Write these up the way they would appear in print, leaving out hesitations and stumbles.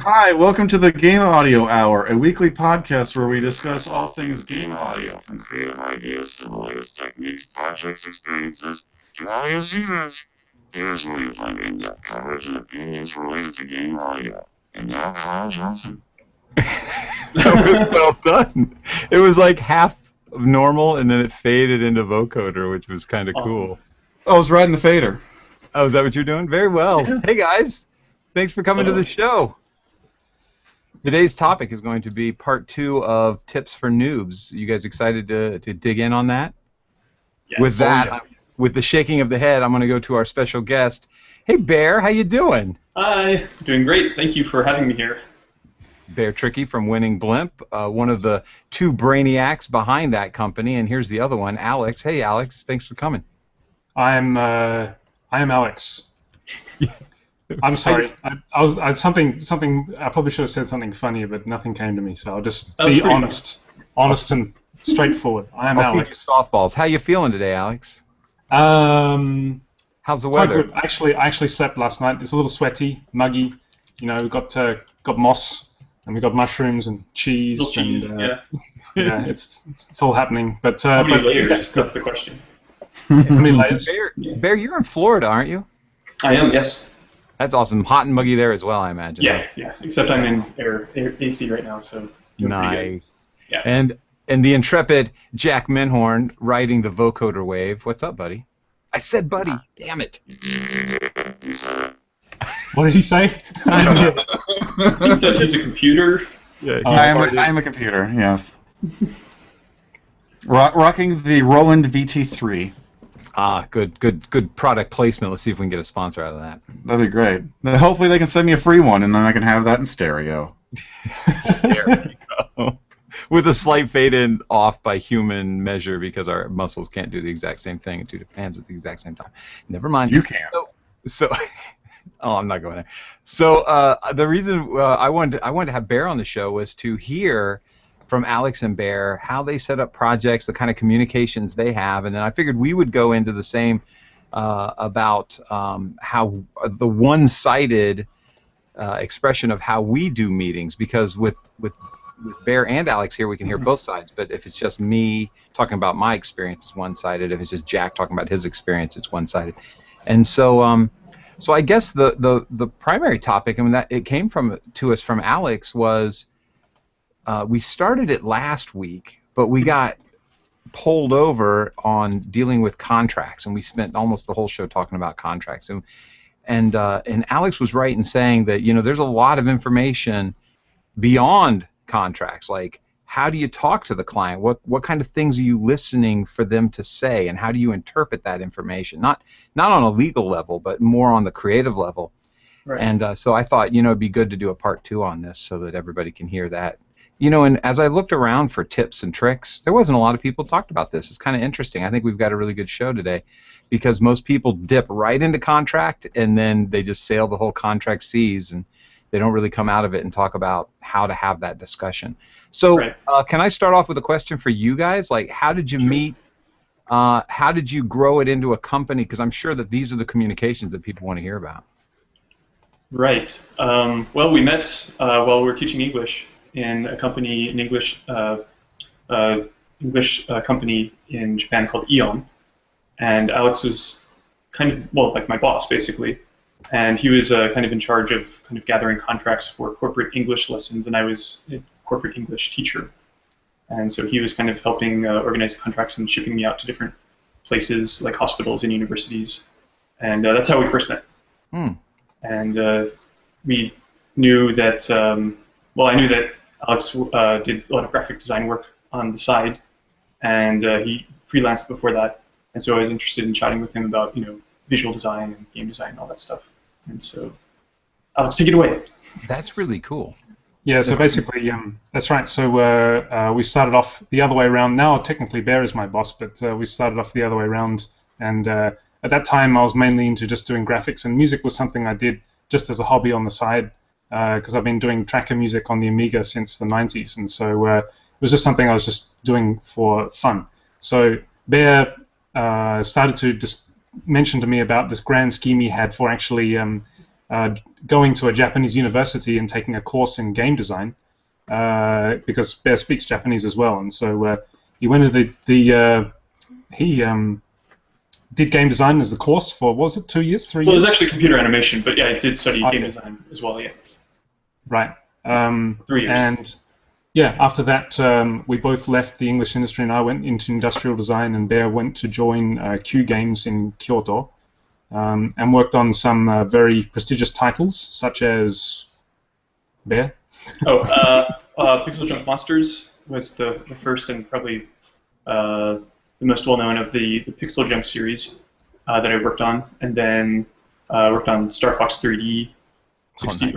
Hi, welcome to the Game Audio Hour, a weekly podcast where we discuss all things game audio, from creative ideas to the latest techniques, projects, experiences, to audio genres. Here's where you find in-depth coverage and opinions related to game audio. And now, Kyle Johnson. That was well done. It was like half normal, and then it faded into vocoder, which was kind of cool. Oh, I was riding the fader. Oh, is that what you're doing? Very well. Yeah. Hey, guys. Thanks for coming to the show. Today's topic is going to be part 2 of Tips for Noobs. You guys excited to dig in on that? Yes. With that, with the shaking of the head, I'm going to go to our special guest. Hey, Bear, how you doing? Hi, doing great. Thank you for having me here. Bear Tricky from Winning Blimp, one of the 2 brainiacs behind that company, and here's the other one, Alex. Hey, Alex, thanks for coming. I am Alex. I'm sorry. I probably should have said something funnier, but nothing came to me, so I'll just be honest and straightforward. I am Alex. Softballs. How you feeling today, Alex? How's the weather? Quite good. I actually slept last night. It's a little sweaty, muggy. You know, we've got moss and we've got mushrooms and cheese. Yeah, it's all happening. But how many layers? That's the question. How many layers? Bear, you're in Florida, aren't you? I am. Yes. That's awesome. Hot and muggy there as well, I imagine. Yeah. Except I'm in AC right now, so. Nice. Yeah. And the intrepid Jack Menhorn riding the vocoder wave. What's up, buddy? I said buddy. Damn it. What did he say? He said he's a computer. Yeah, I am a computer, yes. Rocking the Roland VT3. Ah, good product placement. Let's see if we can get a sponsor out of that. That'd be great. Then hopefully they can send me a free one, and then I can have that in stereo. There we go. With a slight fade in off by human measure because our muscles can't do the exact same thing in 2 different hands at the exact same time. Never mind. You can. So oh, I'm not going there. So the reason I wanted to have Bear on the show was to hear from Alex and Bear how they set up projects, the kind of communications they have, and then I figured we would go into the same about how the one-sided expression of how we do meetings, because with Bear and Alex here we can hear both sides, but if it's just me talking about my experience, it's one-sided. If it's just Jack talking about his experience, it's one-sided. And so so I guess the primary topic, I mean, that it came to us from Alex, was we started it last week, but we got pulled over on dealing with contracts, and we spent almost the whole show talking about contracts. And Alex was right in saying that, you know, there's a lot of information beyond contracts. Like, how do you talk to the client? What kind of things are you listening for them to say, and how do you interpret that information? Not on a legal level, but more on the creative level. Right. And so I thought, you know, it'd be good to do a part 2 on this so that everybody can hear that. You know, and as I looked around for tips and tricks, there wasn't a lot of people talked about this. It's kind of interesting. I think we've got a really good show today because most people dip right into contract and then they just sail the whole contract seas and they don't really come out of it and talk about how to have that discussion. So can I start off with a question for you guys? Like, how did you meet? How did you grow it into a company? Because I'm sure that these are the communications that people want to hear about. Right. Well, we met while we were teaching English in a company, an English company in Japan called Eon, and Alex was kind of, well, like my boss basically, and he was kind of in charge of kind of gathering contracts for corporate English lessons, and I was a corporate English teacher, and so he was kind of helping organize contracts and shipping me out to different places like hospitals and universities, and that's how we first met. And we knew that, well, I knew that Alex did a lot of graphic design work on the side, and he freelanced before that, and so I was interested in chatting with him about, you know, visual design and game design and all that stuff. And so, Alex, take it away. That's really cool. Yeah, so basically, that's right. So we started off the other way around. Now, technically, Bear is my boss, but we started off the other way around. And at that time, I was mainly into just doing graphics, and music was something I did just as a hobby on the side, because I've been doing tracker music on the Amiga since the 90s. And so it was just something I was just doing for fun. So Bear started to just mention to me about this grand scheme he had for actually going to a Japanese university and taking a course in game design, because Bear speaks Japanese as well, and so he went to he did game design as the course for, what was it, 2 years, 3 years? Well, it was actually computer animation, but yeah, I did study game design as well, yeah. Right. 3 years. And yeah, after that, we both left the English industry, and I went into industrial design, and Bear went to join Q Games in Kyoto, and worked on some very prestigious titles, such as Bear. Pixel Junk Monsters was the first and probably the most well-known of the Pixel Junk series that I worked on, and then worked on Star Fox 3D,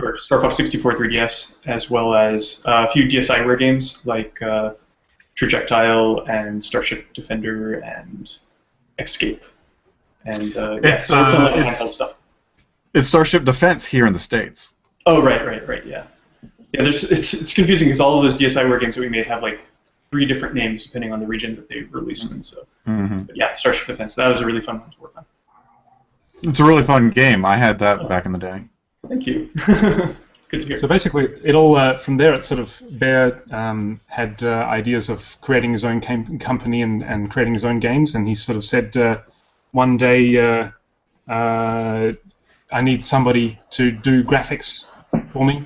or Star Fox 64 3DS, as well as a few DSiWare games like Trajectile and Starship Defender and Escape, and It's, so worked on a lot of handheld stuff. It's Starship Defense here in the States. Oh, right, yeah. Yeah, it's confusing because all of those DSiWare games that we made have like 3 different names depending on the region that they release them in. So, but yeah, Starship Defense, that was a really fun one to work on. It's a really fun game. I had that back in the day. Thank you. Good to hear. So basically, it all from there. It sort of Bear had ideas of creating his own company and creating his own games, and he sort of said one day, I need somebody to do graphics for me.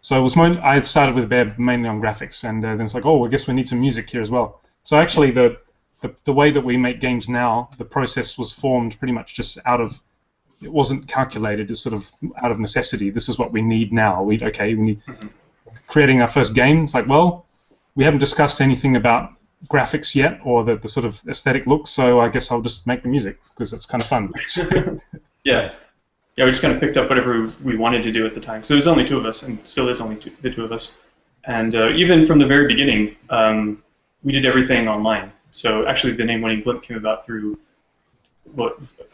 So it was I had started with Bear mainly on graphics, and then it's like, oh, I guess we need some music here as well. So actually, the way that we make games now, the process was formed pretty much just out of. It wasn't calculated. It's sort of out of necessity. This is what we need now. We need creating our first game. It's like, well, we haven't discussed anything about graphics yet, or the sort of aesthetic look. So I guess I'll just make the music because it's kind of fun. Yeah. Yeah, we just kind of picked up whatever we wanted to do at the time. So there was only 2 of us, and still is only the 2 of us. And even from the very beginning, we did everything online. So actually, the name Winning Blimp came about through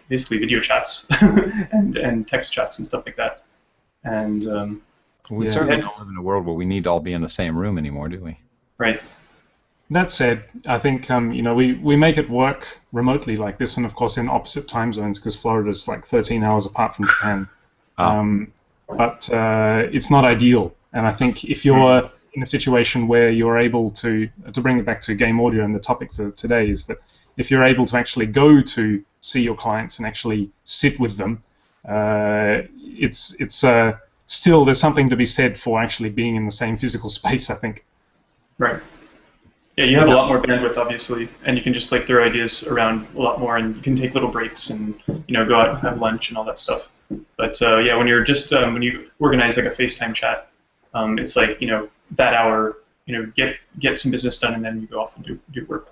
basically video chats and text chats and stuff like that. And we certainly don't live in a world where we need to all be in the same room anymore, do we? Right. That said, I think we make it work remotely like this, and of course in opposite time zones because Florida's like 13 hours apart from Japan. But it's not ideal, and I think if you're in a situation where you're able to bring it back to game audio, and the topic for today is that if you're able to actually go to see your clients and actually sit with them, it's still there's something to be said for actually being in the same physical space, I think. Right. Yeah, you have a lot more bandwidth, obviously, and you can just like throw ideas around a lot more, and you can take little breaks and go out and have lunch and all that stuff. But yeah, when you're just when you organize like a FaceTime chat, it's like that hour, get some business done, and then you go off and do work.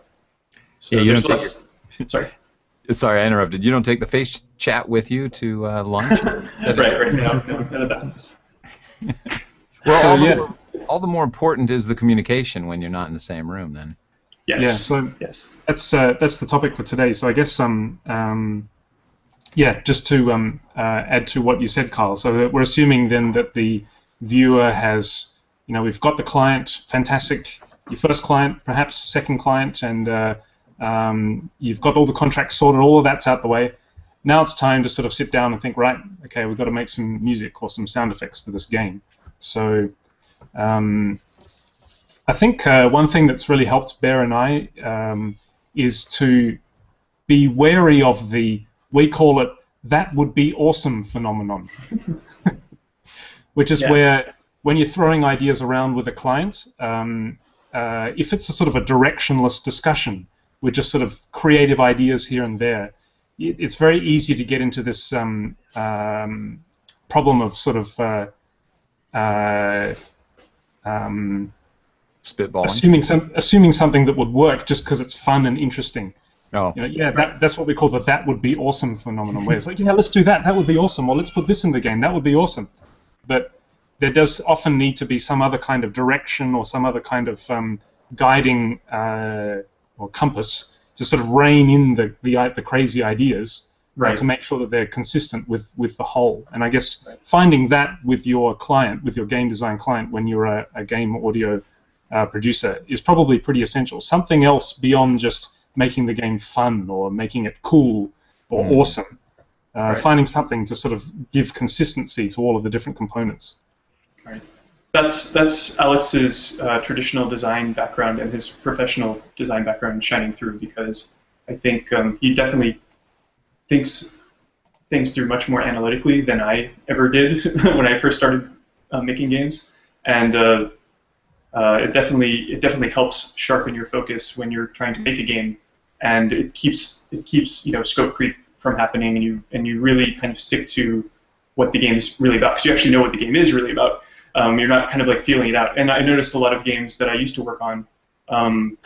So yeah, you don't take Sorry. Sorry, I interrupted. You don't take the face chat with you to lunch? Right. No, none of that. Well, so, all the more important is the communication when you're not in the same room, then. Yes. Yeah. So yes. That's the topic for today. So I guess just to add to what you said, Carl. So we're assuming then that the viewer has, we've got the client, fantastic. Your first client, perhaps second client, and you've got all the contracts sorted. All of that's out the way. Now it's time to sort of sit down and think, right? Okay, we've got to make some music or some sound effects for this game. So I think one thing that's really helped Bear and I is to be wary of we call it "that would be awesome" phenomenon, which is where when you're throwing ideas around with a client, if it's a sort of a directionless discussion with just sort of creative ideas here and there, it's very easy to get into this problem of sort of spitballing. Assuming something that would work just because it's fun and interesting. Oh. That's what we call the "that would be awesome" phenomenon, where it's like, yeah, let's do that. That would be awesome. Or let's put this in the game. That would be awesome. But there does often need to be some other kind of direction or some other kind of guiding or compass to sort of rein in the crazy ideas, right, to make sure that they're consistent with the whole. And I guess finding that with your client, with your game design client, when you're a game audio producer, is probably pretty essential. Something else beyond just making the game fun or making it cool or awesome. finding something to sort of give consistency to all of the different components. Right. That's Alex's traditional design background and his professional design background shining through, because I think he definitely thinks things through much more analytically than I ever did when I first started making games, and it definitely helps sharpen your focus when you're trying to make a game, and it keeps scope creep from happening, and you really kind of stick to what the game is really about, because you actually know what the game is really about. You're not kind of like feeling it out. And I noticed a lot of games that I used to work on,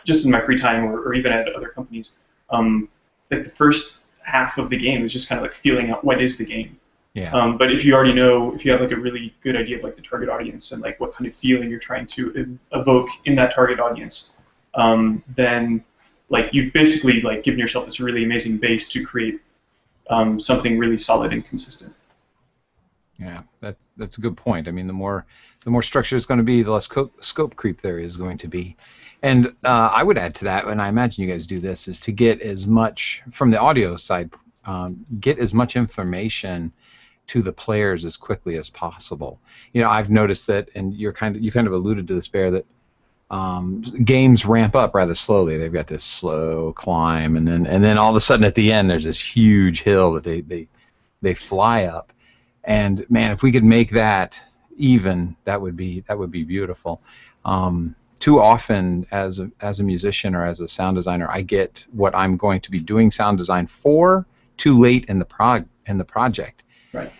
just in my free time or even at other companies, like the first half of the game is just kind of like feeling out what is the game. Yeah. But if you already know, if you have like a really good idea of like the target audience and like what kind of feeling you're trying to evoke in that target audience, then like you've basically like given yourself this really amazing base to create something really solid and consistent. Yeah, that's a good point. I mean, the more structure it's going to be, the less scope creep there is going to be. And I would add to that, and I imagine you guys do this, is to get as much from the audio side, get as much information to the players as quickly as possible. You know, I've noticed that, and you kind of alluded to this, Bear, that games ramp up rather slowly. They've got this slow climb, and then all of a sudden at the end there's this huge hill that they fly up. And man, if we could make that even, that would be beautiful. Too often, as a musician or as a sound designer, I get what I'm going to be doing sound design for too late in the project. Right.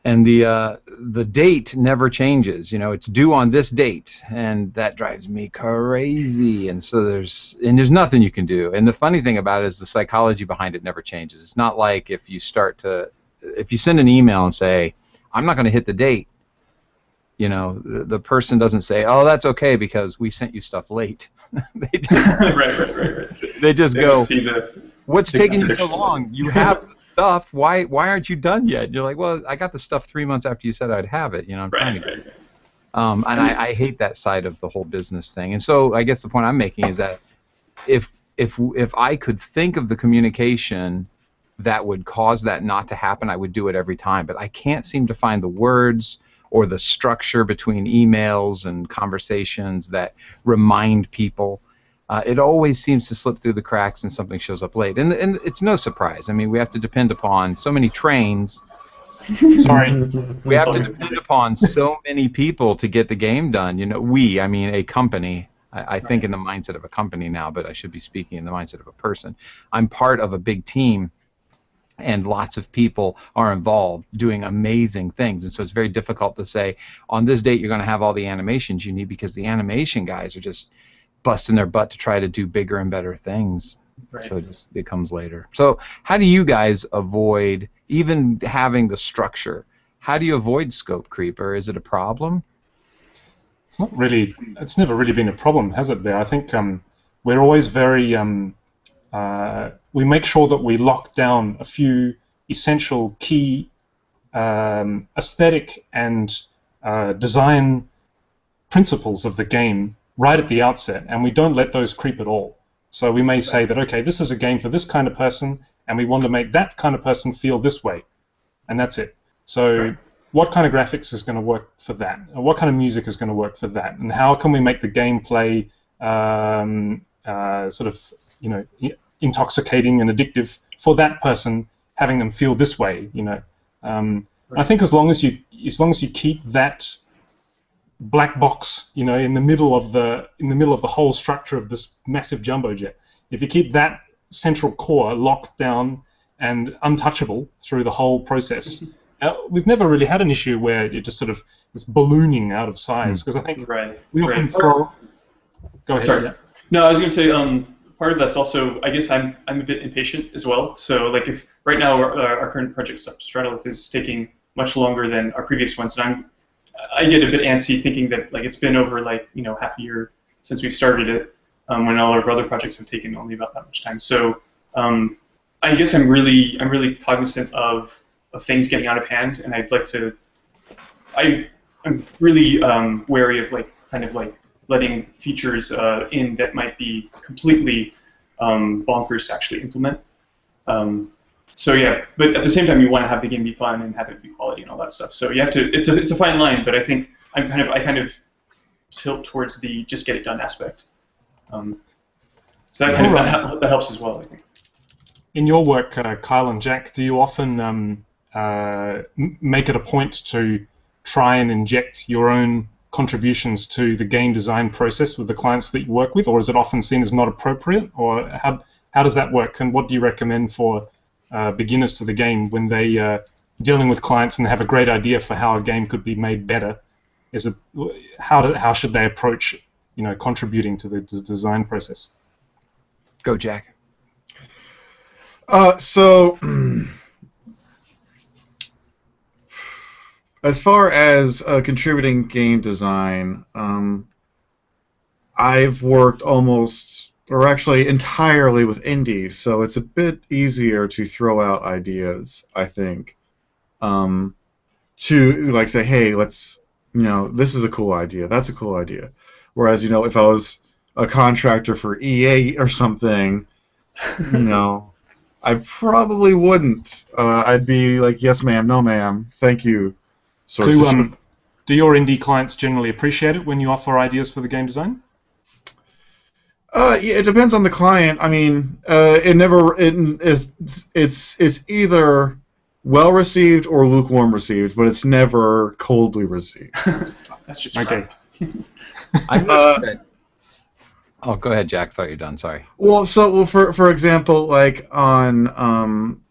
And the date never changes. You know, it's due on this date, and that drives me crazy. And so there's nothing you can do. And the funny thing about it is the psychology behind it never changes. It's not like if you send an email and say, I'm not going to hit the date, you know, the person doesn't say, oh, that's okay because we sent you stuff late. They just, right. They just go, what's the taking you so long? You have the stuff. Why aren't you done yet? You're like, well, I got the stuff 3 months after you said I'd have it. You know, I'm trying to get it. And I hate that side of the whole business thing. And so I guess the point I'm making is that if I could think of the communication that would cause that not to happen, I would do it every time. But I can't seem to find the words or the structure between emails and conversations that remind people. It always seems to slip through the cracks and something shows up late. And it's no surprise. I mean, we have to depend upon so many trains. Sorry. We have to depend upon so many people to get the game done. You know, I mean a company. I think in the mindset of a company now, but I should be speaking in the mindset of a person. I'm part of a big team, and lots of people are involved doing amazing things. And so it's very difficult to say, on this date you're going to have all the animations you need, because the animation guys are just busting their butt to try to do bigger and better things. Right. So it comes later. So how do you guys avoid even having the structure? How do you avoid scope creep, or is it a problem? It's never really been a problem, has it, Bear? I think we're always very, we make sure that we lock down a few essential key aesthetic and design principles of the game right at the outset, and we don't let those creep at all. So we may say that, okay, this is a game for this kind of person, and we want to make that kind of person feel this way, and that's it. So what kind of graphics is going to work for that? And what kind of music is going to work for that? And how can we make the gameplay sort of, you know, intoxicating and addictive for that person, having them feel this way, you know? I think as long as you keep that black box, you know, in the middle of the whole structure of this massive jumbo jet, if you keep that central core locked down and untouchable through the whole process, we've never really had an issue where it just sort of is ballooning out of size, because I think we often throw. Go ahead. Sorry. No, I was going to say part of that's also, I guess I'm a bit impatient as well. So like if right now our current project Stratolith is taking much longer than our previous ones, and I get a bit antsy thinking that like it's been over like, you know, half a year since we've started it, when all of our other projects have taken only about that much time. So I guess I'm really cognizant of things getting out of hand, and I'd like to. I'm really wary of like kind of like letting features in that might be completely bonkers to actually implement. So yeah, but at the same time, you want to have the game be fun and have it be quality and all that stuff. So you have to. It's a fine line, but I think I kind of tilt towards the just get it done aspect. So that helps as well, I think. In your work, Kyle and Jack, do you often make it a point to try and inject your own contributions to the game design process with the clients that you work with, or is it often seen as not appropriate? Or how does that work, and what do you recommend for beginners to the game when they dealing with clients and they have a great idea for how a game could be made better? Is it how should they approach contributing to the design process? Go, Jack. So, as far as contributing game design, I've worked almost, or actually entirely, with indies, so it's a bit easier to throw out ideas, I think, to like say, hey, let's, this is a cool idea, that's a cool idea. Whereas, if I was a contractor for EA or something, I probably wouldn't. I'd be like, yes, ma'am, no, ma'am, thank you. Do your indie clients generally appreciate it when you offer ideas for the game design? Yeah, it depends on the client. I mean, it's either well received or lukewarm received, but it's never coldly received. That's just okay. Oh, go ahead, Jack. I thought you were done. Sorry. Well, for example, like on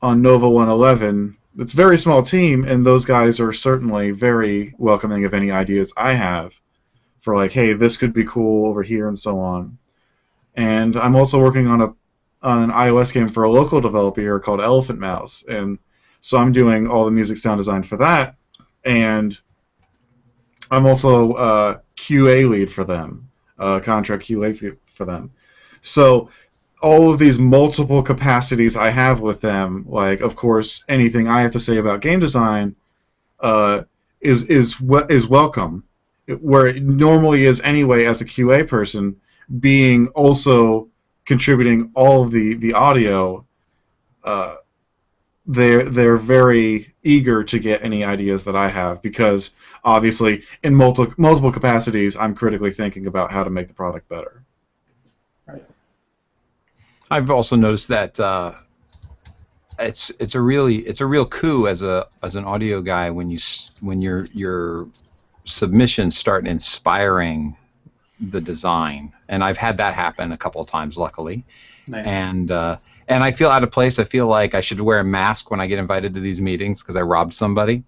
Nova 111, it's a very small team, and those guys are certainly very welcoming of any ideas I have for like, hey, this could be cool over here and so on. And I'm also working on an iOS game for a local developer here called Elephant Mouse, and so I'm doing all the music sound design for that, and I'm also QA lead for them, contract QA for them. So all of these multiple capacities I have with them, like, of course, anything I have to say about game design is welcome, where it normally is anyway as a QA person, being also contributing all of the audio. They're very eager to get any ideas that I have, because obviously in multiple capacities I'm critically thinking about how to make the product better. Right. I've also noticed that it's a real coup as an audio guy when your submissions start inspiring the design, and I've had that happen a couple of times, luckily. Nice. And I feel out of place. I feel like I should wear a mask when I get invited to these meetings because I robbed somebody.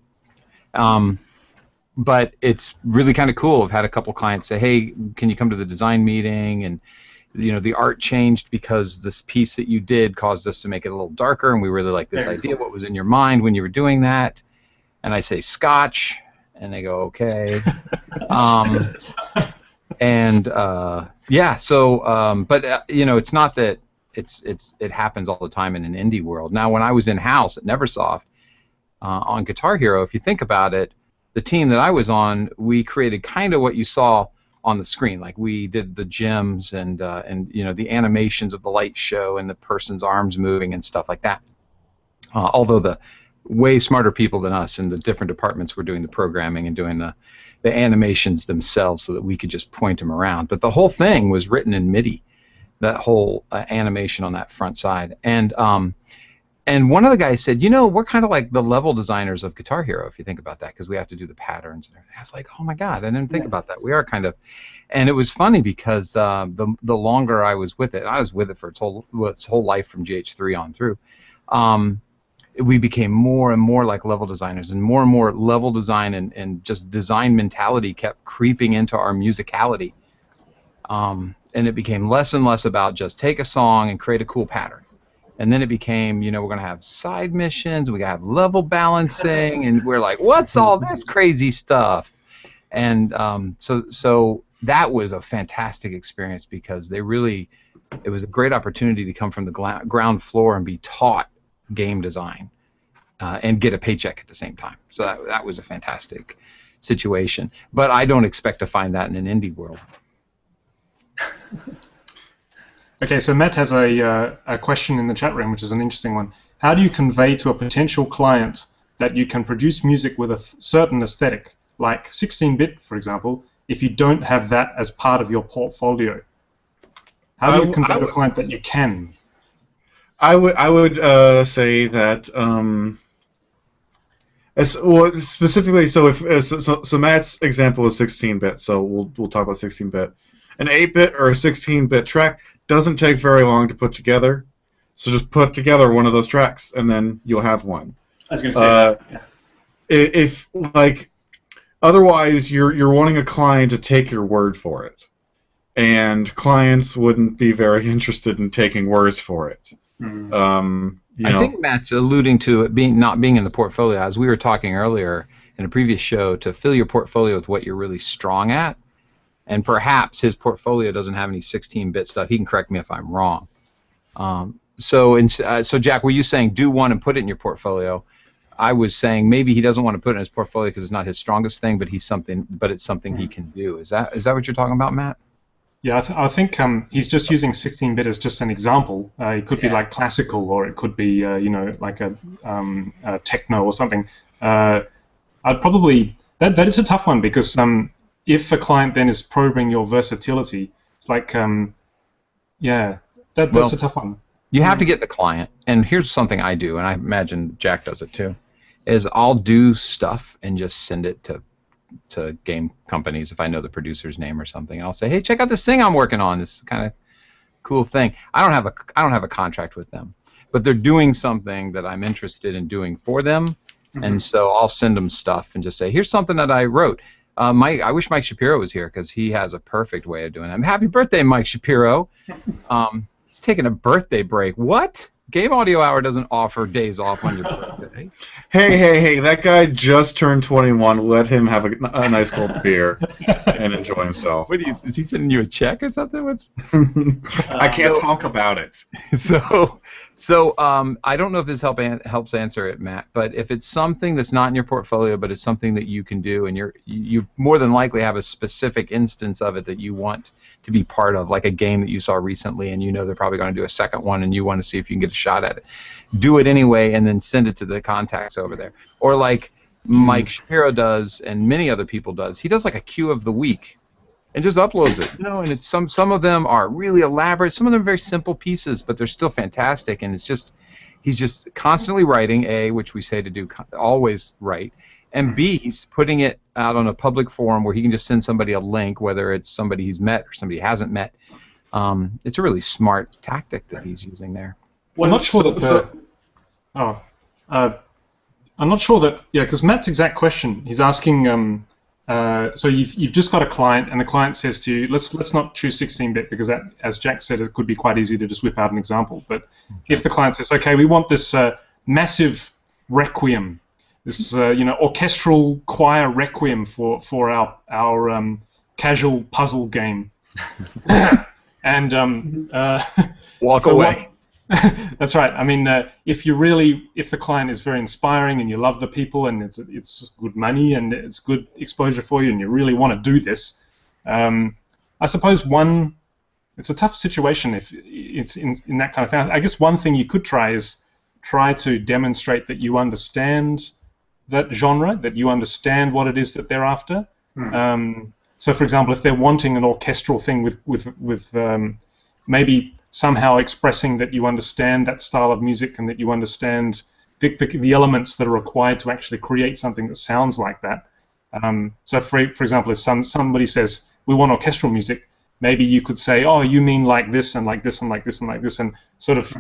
But it's really kind of cool. I've had a couple clients say, hey, can you come to the design meeting? And the art changed because this piece that you did caused us to make it a little darker, and we really like this idea. What was in your mind when you were doing that? And I say Scotch, and they go, okay. Yeah, so but it's not that it happens all the time in an indie world. Now, when I was in-house at Neversoft on Guitar Hero, if you think about it, the team that I was on, we created kind of what you saw on the screen. Like, we did the gems and the animations of the light show and the person's arms moving and stuff like that. Although the way smarter people than us in the different departments were doing the programming and doing the animations themselves so that we could just point them around. But the whole thing was written in MIDI, that whole animation on that front side. And one of the guys said, we're kind of like the level designers of Guitar Hero, if you think about that, because we have to do the patterns and everything. I was like, oh my God, I didn't think about that. We are kind of, and it was funny because the longer I was with it for its whole life from GH3 on through, we became more and more like level designers, and more level design and just design mentality kept creeping into our musicality. And it became less and less about just take a song and create a cool pattern. And then it became, we're going to have side missions, we got to have level balancing, and we're like, what's all this crazy stuff? And so that was a fantastic experience, because it was a great opportunity to come from the ground floor and be taught game design and get a paycheck at the same time. So that was a fantastic situation. But I don't expect to find that in an indie world. Okay, so Matt has a question in the chat room, which is an interesting one. how do you convey to a potential client that you can produce music with a certain aesthetic, like 16-bit, for example, if you don't have that as part of your portfolio? How do you convey to a client that you can? I would say that specifically. So so Matt's example is 16-bit. So we'll talk about 16-bit. An 8-bit or a 16-bit track doesn't take very long to put together. So just put together one of those tracks, and then you'll have one. I was going to say yeah. If like otherwise you're wanting a client to take your word for it, and clients wouldn't be very interested in taking words for it. I think Matt's alluding to it not being in the portfolio, as we were talking earlier in a previous show, to fill your portfolio with what you're really strong at. And perhaps his portfolio doesn't have any 16-bit stuff. He can correct me if I'm wrong. So Jack, were you saying do one and put it in your portfolio? I was saying maybe he doesn't want to put it in his portfolio because it's not his strongest thing, but it's something he can do. Is that what you're talking about, Matt? Yeah, I think he's just using 16-bit as just an example. It could be like classical, or it could be like a techno or something. I'd probably that is a tough one, because if a client then is probing your versatility, it's like that's a tough one. You have to get the client, and here's something I do, and I imagine Jack does it too, is I'll do stuff and just send it to game companies if I know the producer's name or something. I'll say, hey, check out this thing I'm working on. This kind of cool thing. I don't have a contract with them, but they're doing something that I'm interested in doing for them, and so I'll send them stuff and just say, here's something that I wrote. I wish Mike Shapiro was here, because he has a perfect way of doing it. Happy birthday, Mike Shapiro. He's taking a birthday break. What? Game Audio Hour doesn't offer days off on your birthday. Hey, that guy just turned 21. Let him have a nice cold beer and enjoy himself. What is he sending you a check or something? I can't talk about it. So I don't know if this helps answer it, Matt, but if it's something that's not in your portfolio, but it's something that you can do, and you more than likely have a specific instance of it that you want to be part of, like a game that you saw recently, and you know they're probably going to do a second one, and you want to see if you can get a shot at it. Do it anyway, and then send it to the contacts over there. Or like Mike Shapiro does, and many other people does. He does like a queue of the week, and just uploads it. And it's some of them are really elaborate. Some of them are very simple pieces, but they're still fantastic. And he's just constantly writing, which we say to do, always write. And B, he's putting it out on a public forum where he can just send somebody a link, whether it's somebody he's met or somebody he hasn't met. It's a really smart tactic that he's using there. Well, I'm not sure that. I'm not sure that. Yeah, because Matt's exact question, he's asking. So you've just got a client, and the client says to you, let's not choose 16-bit, because that, as Jack said, it could be quite easy to just whip out an example. But if the client says, okay, we want this massive requiem, this orchestral choir requiem for our casual puzzle game, and walk away. That's right. I mean, if the client is very inspiring and you love the people and it's good money and it's good exposure for you and you really want to do this, I suppose it's a tough situation if it's in that kind of thing. I guess one thing you could try is to demonstrate that you understand that genre, that you understand what it is that they're after. So, for example, if they're wanting an orchestral thing with maybe somehow expressing that you understand that style of music and that you understand the elements that are required to actually create something that sounds like that. So, for example, if somebody says, we want orchestral music, maybe you could say, oh, you mean like this and like this and like this and like this, and sort of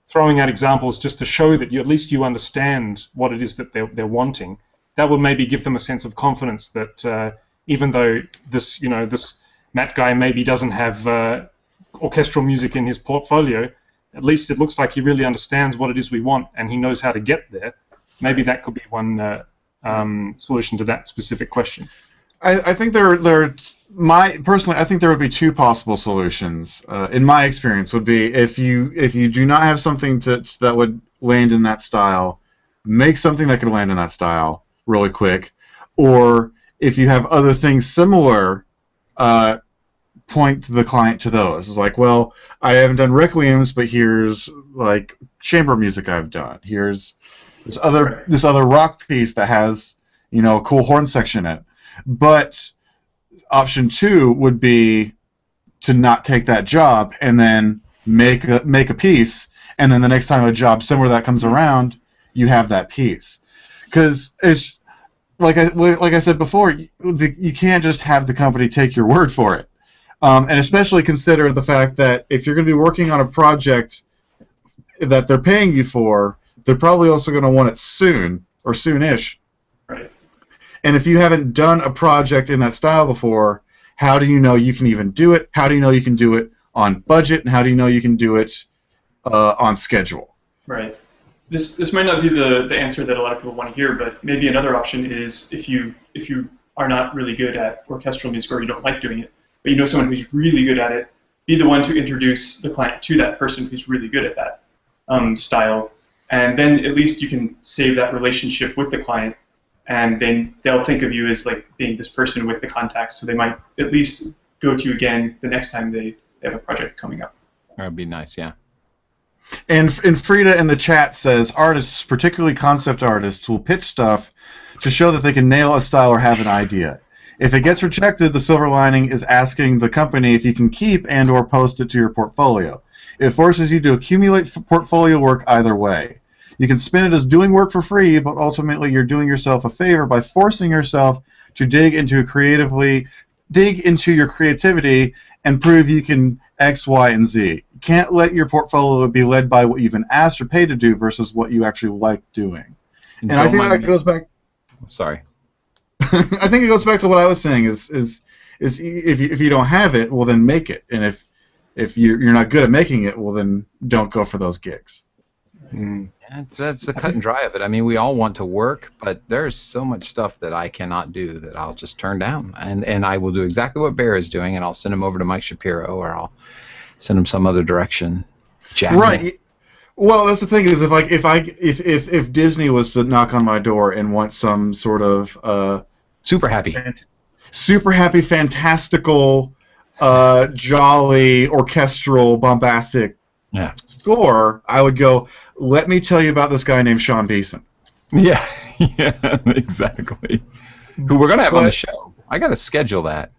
throwing out examples just to show that at least you understand what it is that they're wanting. That would maybe give them a sense of confidence that even though this Matt guy maybe doesn't have orchestral music in his portfolio, at least it looks like he really understands what it is we want and he knows how to get there. Maybe that could be one solution to that specific question. I think personally, I think there would be two possible solutions. In my experience, would be if you do not have something that would land in that style, make something that could land in that style really quick, or if you have other things similar, point the client to those. It's like, well, I haven't done Requiems, but here's like chamber music I've done. Here's this other rock piece that has, you know, a cool horn section in it. But option 2 would be to not take that job and then make a piece, and then the next time a job similar to that comes around, you have that piece. Because it's like I said before, you can't just have the company take your word for it. And especially consider the fact that if you're going to be working on a project that they're paying you for, they're probably also going to want it soon or soonish. Right. And if you haven't done a project in that style before, how do you know you can even do it? How do you know you can do it on budget? And how do you know you can do it on schedule? Right. This might not be the answer that a lot of people want to hear, but maybe another option is if you are not really good at orchestral music or you don't like doing it, but you know someone who's really good at it, be the one to introduce the client to that person who's really good at that style, and then at least you can save that relationship with the client, and then they'll think of you as like being this person with the contacts, so they might at least go to you again the next time they have a project coming up. That would be nice, yeah. And Frida in the chat says, artists, particularly concept artists, will pitch stuff to show that they can nail a style or have an idea. If it gets rejected, the silver lining is asking the company if you can keep and or post it to your portfolio. It forces you to accumulate portfolio work either way. You can spin it as doing work for free, but ultimately you're doing yourself a favor by forcing yourself to dig into your creativity and prove you can X, Y, and Z. You can't let your portfolio be led by what you've been asked or paid to do versus what you actually like doing. And I think that goes back... Sorry. I think it goes back to what I was saying is if you don't have it, well then make it, and if you're not good at making it, well then don't go for those gigs. Yeah, that's the cut and dry of it. I mean, we all want to work, but there's so much stuff that I cannot do that I'll just turn down, and I will do exactly what Bear is doing, and I'll send him over to Mike Shapiro, or I'll send him some other direction. Right. Well, that's the thing is if Disney was to knock on my door and want some sort of super happy, fantastical, jolly, orchestral, bombastic score, I would go, let me tell you about this guy named Sean Beeson. Yeah, yeah, exactly. Who we're gonna have on the show. I gotta schedule that.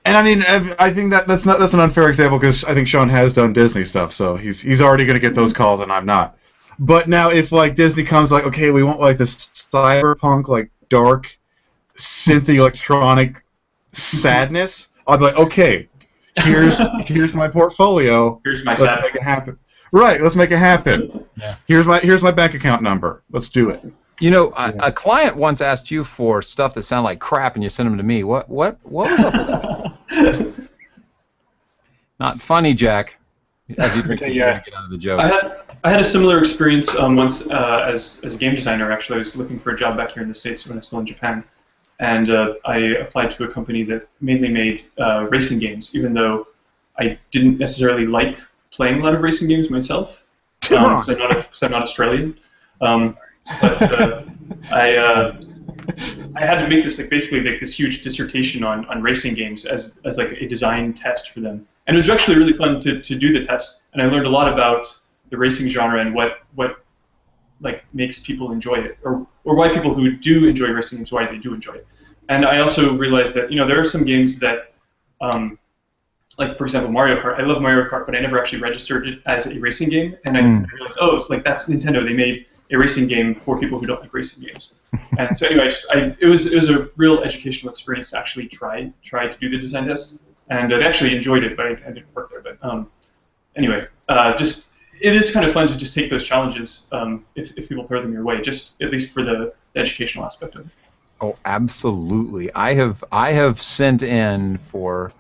And I mean, I think that's an unfair example because I think Sean has done Disney stuff, so he's already gonna get those calls and I'm not. But now if like Disney comes like, okay, we want like this cyberpunk, like dark, synthy electronic sadness, I'll be like, okay, here's my portfolio. Here's my Let's make it happen. Right, let's make it happen. Yeah. Here's my bank account number. Let's do it. You know, a client once asked you for stuff that sounded like crap, and you sent them to me. What was up with that? Not funny, Jack. As you drink, you get out of the joke. I had a similar experience once as a game designer. Actually, I was looking for a job back here in the States when I was still in Japan, and I applied to a company that mainly made racing games, even though I didn't necessarily like playing a lot of racing games myself, because I'm not Australian. But I had to make this basically this huge dissertation on racing games as like a design test for them, and it was actually really fun to do the test, and I learned a lot about the racing genre and what like makes people enjoy it, or why people who do enjoy racing games, why they do enjoy it. And I also realized that there are some games that like for example Mario Kart. I love Mario Kart, but I never actually registered it as a racing game, and I realized, oh, it's like that's Nintendo. They made a racing game for people who don't like racing games. And so anyway, it was a real educational experience to actually try to do the design test, and they actually enjoyed it, but I didn't work there. But anyway, just it is kind of fun to just take those challenges if people throw them your way, just at least for the educational aspect of it. Oh, absolutely. I have sent in for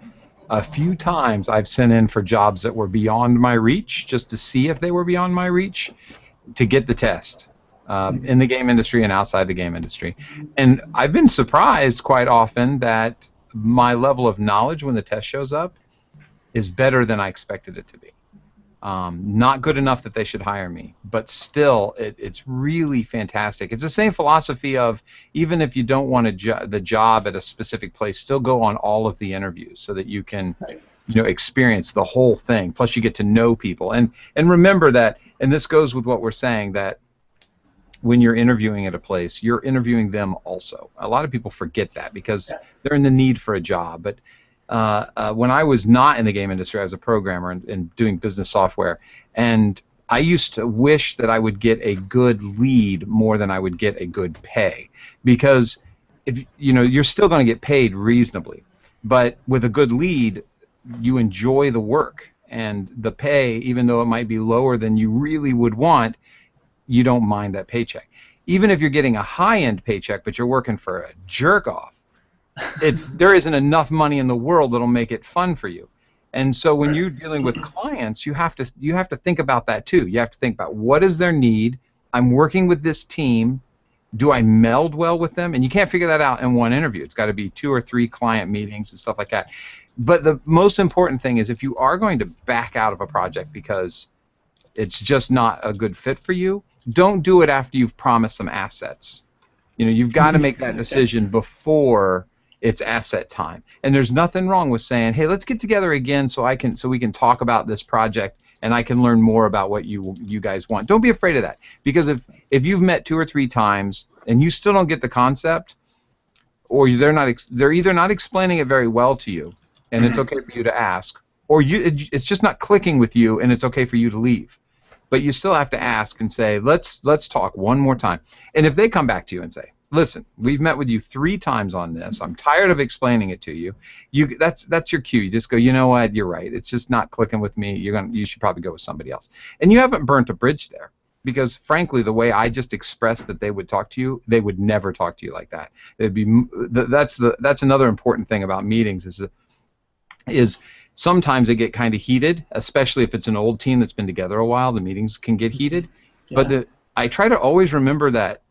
a few times. I've sent in for jobs that were beyond my reach, just to see if they were beyond my reach, to get the test in the game industry and outside the game industry. And I've been surprised quite often that my level of knowledge when the test shows up is better than I expected it to be. Not good enough that they should hire me, but still, it's really fantastic. It's the same philosophy of even if you don't want the job at a specific place, still go on all of the interviews so that you can, experience the whole thing. Plus, you get to know people, and remember that. And this goes with what we're saying, that when you're interviewing at a place, you're interviewing them also. A lot of people forget that because they're in the need for a job, but when I was not in the game industry, I was a programmer and doing business software, and I used to wish that I would get a good lead more than I would get a good pay, because if you're still going to get paid reasonably, but with a good lead, you enjoy the work, and the pay, even though it might be lower than you really would want, you don't mind that paycheck. Even if you're getting a high-end paycheck, but you're working for a jerk-off, there isn't enough money in the world that'll make it fun for you. And so when you're dealing with clients, you have to think about that too. You have to think about what is their need. I'm working with this team. Do I meld well with them? And you can't figure that out in one interview. It's got to be 2 or 3 client meetings and stuff like that. But the most important thing is, if you are going to back out of a project because it's just not a good fit for you, don't do it after you've promised some assets. You've got to make that decision before it's asset time. And there's nothing wrong with saying, hey, let's get together again so we can talk about this project and I can learn more about what you guys want. Don't be afraid of that, because if you've met 2 or 3 times and you still don't get the concept, or they're either not explaining it very well to you, and it's okay for you to ask, or it's just not clicking with you, and it's okay for you to leave. But you still have to ask and say, let's talk one more time. And if they come back to you and say, listen, we've met with you 3 times on this. I'm tired of explaining it to you. That's your cue. You just go, you know what, you're right. It's just not clicking with me. You should probably go with somebody else. And you haven't burnt a bridge there, because frankly, the way I just expressed that they would talk to you, they would never talk to you like that. That's another important thing about meetings is sometimes they get kind of heated, especially if it's an old team that's been together a while. The meetings can get heated. Yeah. But I try to always remember that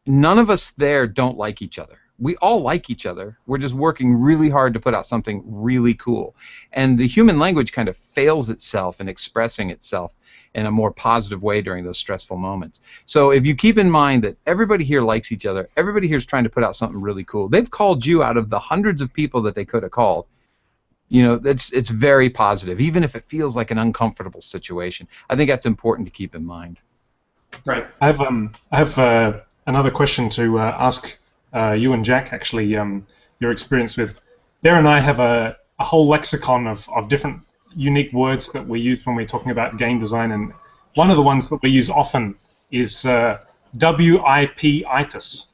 none of us there don't like each other. We all like each other. We're just working really hard to put out something really cool. And the human language kind of fails itself in expressing itself in a more positive way during those stressful moments. So if you keep in mind that everybody here likes each other, everybody here is trying to put out something really cool. They've called you out of the hundreds of people that they could have called. It's very positive, even if it feels like an uncomfortable situation. I think that's important to keep in mind. Right. I have another question to ask you and Jack, actually, your experience with. Bear and I have a whole lexicon of different unique words that we use when we're talking about game design, and one of the ones that we use often is WIP-itis.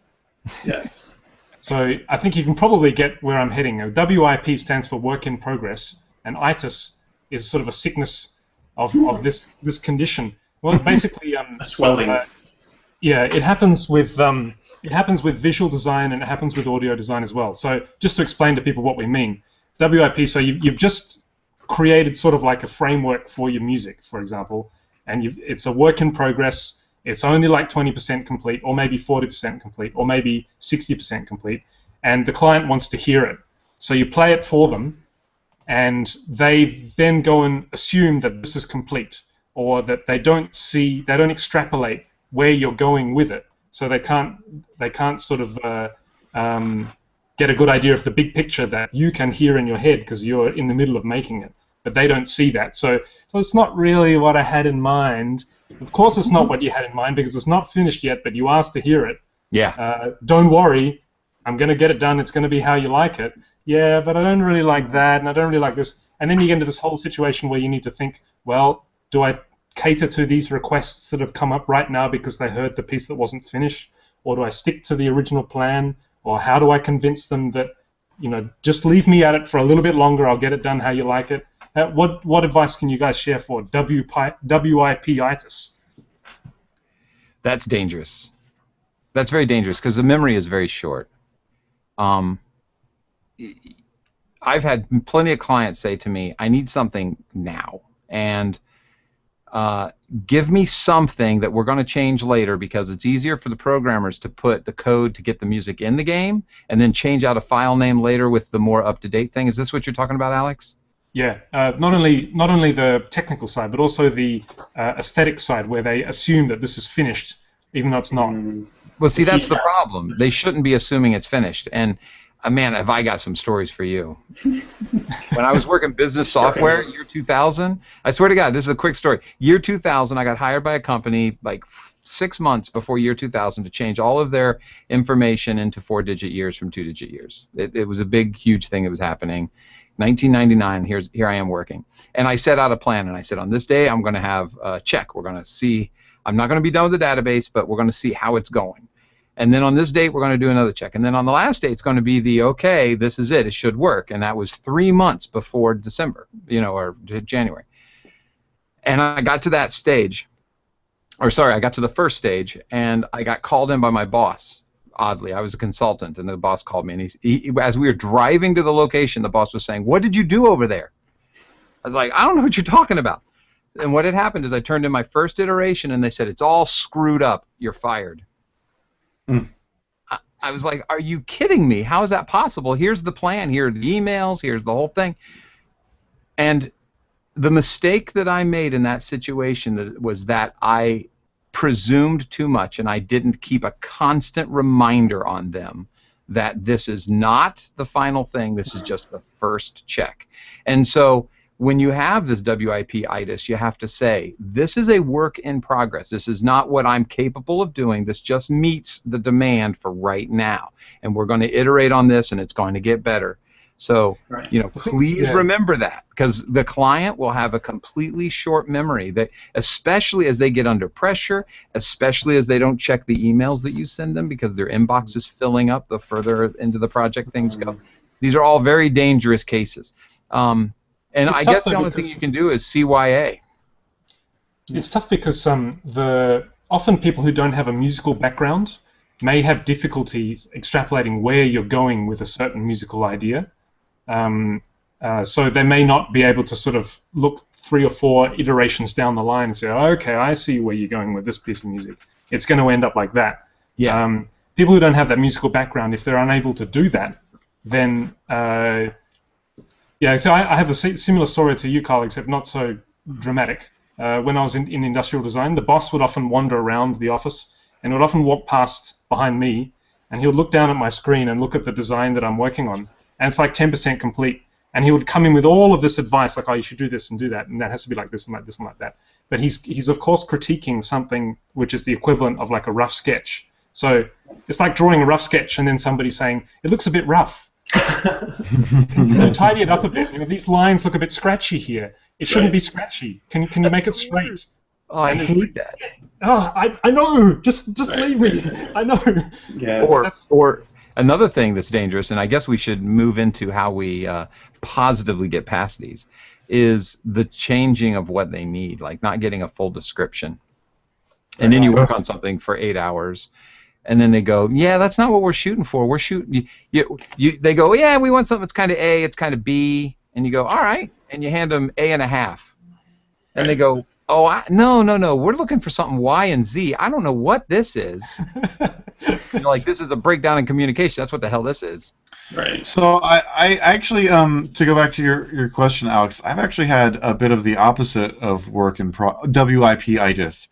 Yes. So I think you can probably get where I'm heading. WIP stands for work in progress, and itis is sort of a sickness of this condition. Well, basically, a swelling. Yeah, it happens with visual design, and it happens with audio design as well. So just to explain to people what we mean, WIP. So you've just created sort of like a framework for your music, for example, and it's a work in progress. It's only like 20% complete, or maybe 40% complete, or maybe 60% complete, and the client wants to hear it. So you play it for them, and they then go and assume that this is complete, or that they don't extrapolate where you're going with it. So they can't sort of get a good idea of the big picture that you can hear in your head because you're in the middle of making it. But they don't see that. So it's not really what I had in mind. Of course it's not what you had in mind because it's not finished yet, but you asked to hear it. Yeah. Don't worry, I'm going to get it done. It's going to be how you like it. Yeah, but I don't really like that, and I don't really like this. And then you get into this whole situation where you need to think, well, do I cater to these requests that have come up right now because they heard the piece that wasn't finished? Or do I stick to the original plan? Or how do I convince them that, just leave me at it for a little bit longer, I'll get it done how you like it? What advice can you guys share for WIP-itis? That's dangerous. That's very dangerous because the memory is very short. I've had plenty of clients say to me, I need something now. And give me something that we're going to change later because it's easier for the programmers to put the code to get the music in the game and then change out a file name later with the more up-to-date thing. Is this what you're talking about, Alex? Yeah, not only the technical side, but also the aesthetic side, where they assume that this is finished, even though it's not. Well, see, that's the problem. They shouldn't be assuming it's finished. And man, have I got some stories for you. When I was working business software, year 2000, I swear to God, this is a quick story. Year 2000, I got hired by a company like 6 months before year 2000 to change all of their information into 4-digit years from 2-digit years. It was a big, huge thing that was happening. 1999, here I am working. And I set out a plan, and I said, on this day, I'm going to have a check. We're going to see. I'm not going to be done with the database, but we're going to see how it's going. And then on this date, we're going to do another check. And then on the last day, it's going to be the, okay, this is it. It should work. And that was 3 months before December, or January. And I got to that stage, I got to the first stage, and I got called in by my boss. Oddly, I was a consultant, and the boss called me, and he as we were driving to the location, the boss was saying, "What did you do over there?" I was like, "I don't know what you're talking about." And what had happened is I turned in my first iteration, and they said, "It's all screwed up. You're fired." I was like, "Are you kidding me? How is that possible? Here's the plan. Here are the emails. Here's the whole thing." And the mistake that I made in that situation was that I presumed too much, and I didn't keep a constant reminder on them that this is not the final thing, this is just the first check. And so when you have this WIP-itis, you have to say, this is a work in progress. This is not what I'm capable of doing. This just meets the demand for right now. And we're going to iterate on this, and it's going to get better. So, please remember that, because the client will have a completely short memory, that, especially as they get under pressure, especially as they don't check the emails that you send them because their inbox is filling up the further into the project things go. These are all very dangerous cases. And I guess the only thing you can do is CYA. It's tough because often people who don't have a musical background may have difficulties extrapolating where you're going with a certain musical idea. So they may not be able to sort of look 3 or 4 iterations down the line and say, oh, okay, I see where you're going with this piece of music. It's going to end up like that. Yeah. People who don't have that musical background, if they're unable to do that, then so I have a similar story to you, Carl, except not so dramatic. When I was in industrial design, the boss would often wander around the office and would often walk past behind me, and he would look down at my screen and look at the design that I'm working on. And it's like 10% complete. And he would come in with all of this advice, like, oh, you should do this and do that, and that has to be like this and like this and like that. But he's of course critiquing something which is the equivalent of like a rough sketch. So it's like drawing a rough sketch and then somebody saying, it looks a bit rough. Can you tidy it up a bit? These lines look a bit scratchy here. It shouldn't be scratchy. Can you make it straight? Oh, I hate that. Oh, I know. Just leave me. I know. Yeah. Or another thing that's dangerous, and I guess we should move into how we positively get past these, is the changing of what they need, like not getting a full description. And then you work on something for 8 hours, and then they go, yeah, that's not what we're shooting for. We're shooting. They go, yeah, we want something that's kind of A, it's kind of B, and you go, all right, and you hand them A and a half, and they go, oh, no, we're looking for something Y and Z. I don't know what this is. Like, this is a breakdown in communication. That's what the hell this is. Right. So I actually, to go back to your question, Alex, I've actually had a bit of the opposite of WIP-itis.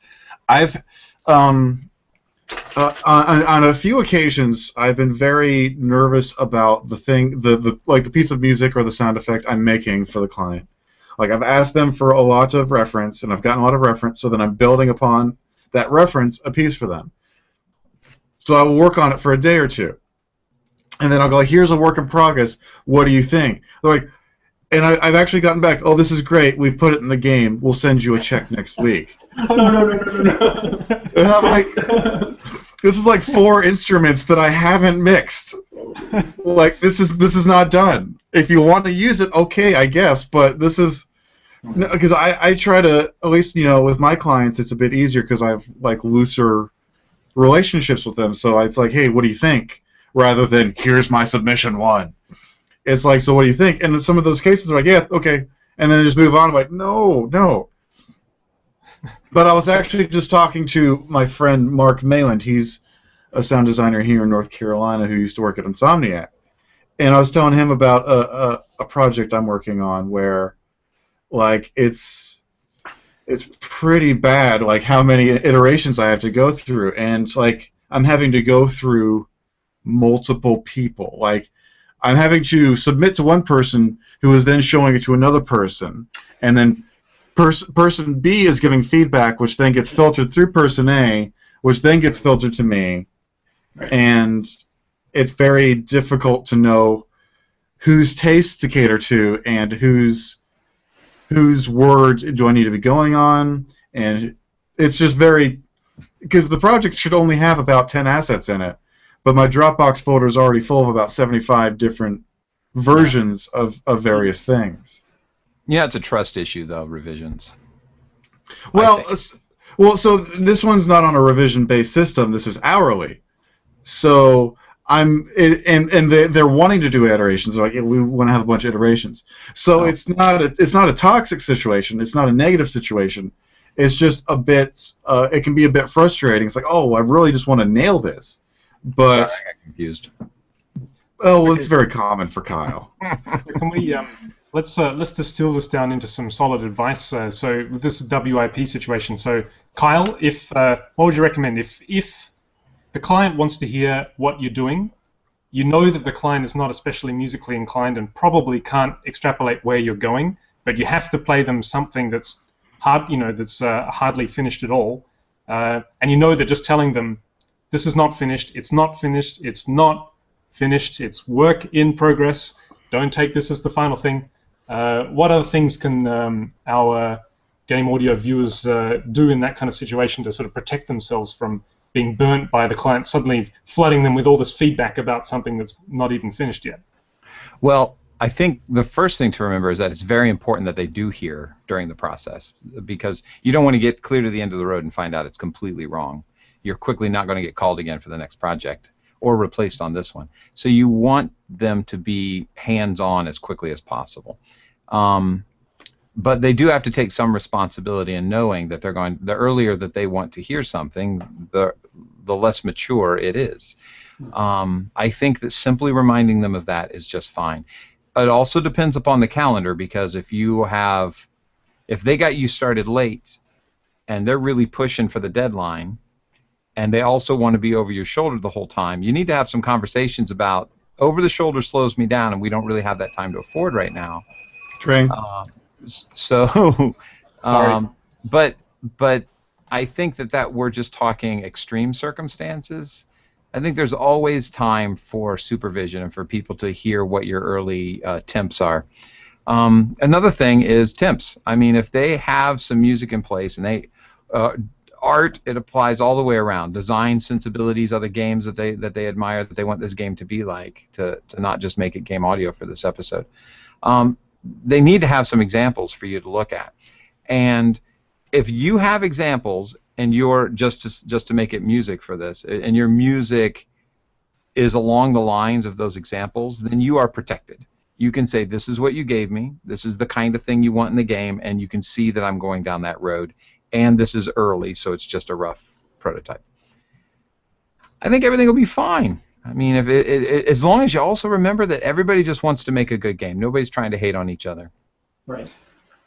I've on a few occasions I've been very nervous about the piece of music or the sound effect I'm making for the client. Like, I've asked them for a lot of reference, and I've gotten a lot of reference, so then I'm building upon that reference a piece for them. So I will work on it for a day or two. And then I'll go, here's a work in progress. What do you think? They're like, and I've actually gotten back, oh, this is great. We've put it in the game. We'll send you a check next week. No. And I'm like, this is like 4 instruments that I haven't mixed. Like, this is not done. If you want to use it, okay, I guess, but this is... Because I try to, at least, with my clients, it's a bit easier because I have, like, looser relationships with them. So it's like, hey, what do you think? Rather than, here's my submission 1. It's like, so what do you think? And in some of those cases, they're like, yeah, okay. And then they just move on. I'm like, no. But I was actually just talking to my friend Mark Mayland. He's a sound designer here in North Carolina who used to work at Insomniac. and I was telling him about a project I'm working on where, like, it's pretty bad, like how many iterations I have to go through, and like I'm having to go through multiple people. Like I'm having to submit to one person who is then showing it to another person, and then person B is giving feedback, which then gets filtered through person A, which then gets filtered to me, Right. and it's very difficult to know whose taste to cater to and whose word do I need to be going on, and it's just very, because the project should only have about 10 assets in it, but my Dropbox folder is already full of about 75 different versions of various things. Yeah, it's a trust issue though. Revisions. Well, so this one's not on a revision-based system. This is hourly. So and they're wanting to do iterations. Like we want to have a bunch of iterations. So it's not a toxic situation. It's not a negative situation. It's just a bit. It can be a bit frustrating. It's like, oh, I really just want to nail this, but Sorry, I got confused. Oh, well, it's very common for Kyle. So can we let's distill this down into some solid advice. So with this WIP situation, so Kyle, if what would you recommend if the client wants to hear what you're doing, you know that the client is not especially musically inclined and probably can't extrapolate where you're going, but you have to play them something that's hard, that's hardly finished at all, and you know that just telling them this is not finished, it's not finished, it's not finished, it's work in progress, don't take this as the final thing. What other things can our game audio viewers do in that kind of situation to sort of protect themselves from being burnt by the client suddenly flooding them with all this feedback about something that's not even finished yet? Well, I think the first thing to remember is that it's very important that they do hear during the process, because you don't want to get clear to the end of the road and find out it's completely wrong. You're quickly not going to get called again for the next project or replaced on this one. So you want them to be hands-on as quickly as possible. But they do have to take some responsibility in knowing that the earlier that they want to hear something, the less mature it is. I think that simply reminding them of that is just fine. It also depends upon the calendar, because if they got you started late and they're really pushing for the deadline, and they also want to be over your shoulder the whole time, you need to have some conversations about over the shoulder slows me down, and we don't really have that time to afford right now. Trey. So, Sorry. but I think that we're just talking extreme circumstances. I think there's always time for supervision and for people to hear what your early temps are. Another thing is temps. I mean, if they have some music in place and they art, it applies all the way around. Design sensibilities, other games that they admire, that they want this game to be like, to not just make it game audio for this episode. They need to have some examples for you to look at. And if you have examples and you're just to make it music for this, and your music is along the lines of those examples, then you are protected. You can say, this is what you gave me, this is the kind of thing you want in the game, and you can see that I'm going down that road, and this is early, so it's just a rough prototype. I think everything will be fine. I mean, as long as you also remember that everybody just wants to make a good game. Nobody's trying to hate on each other. Right.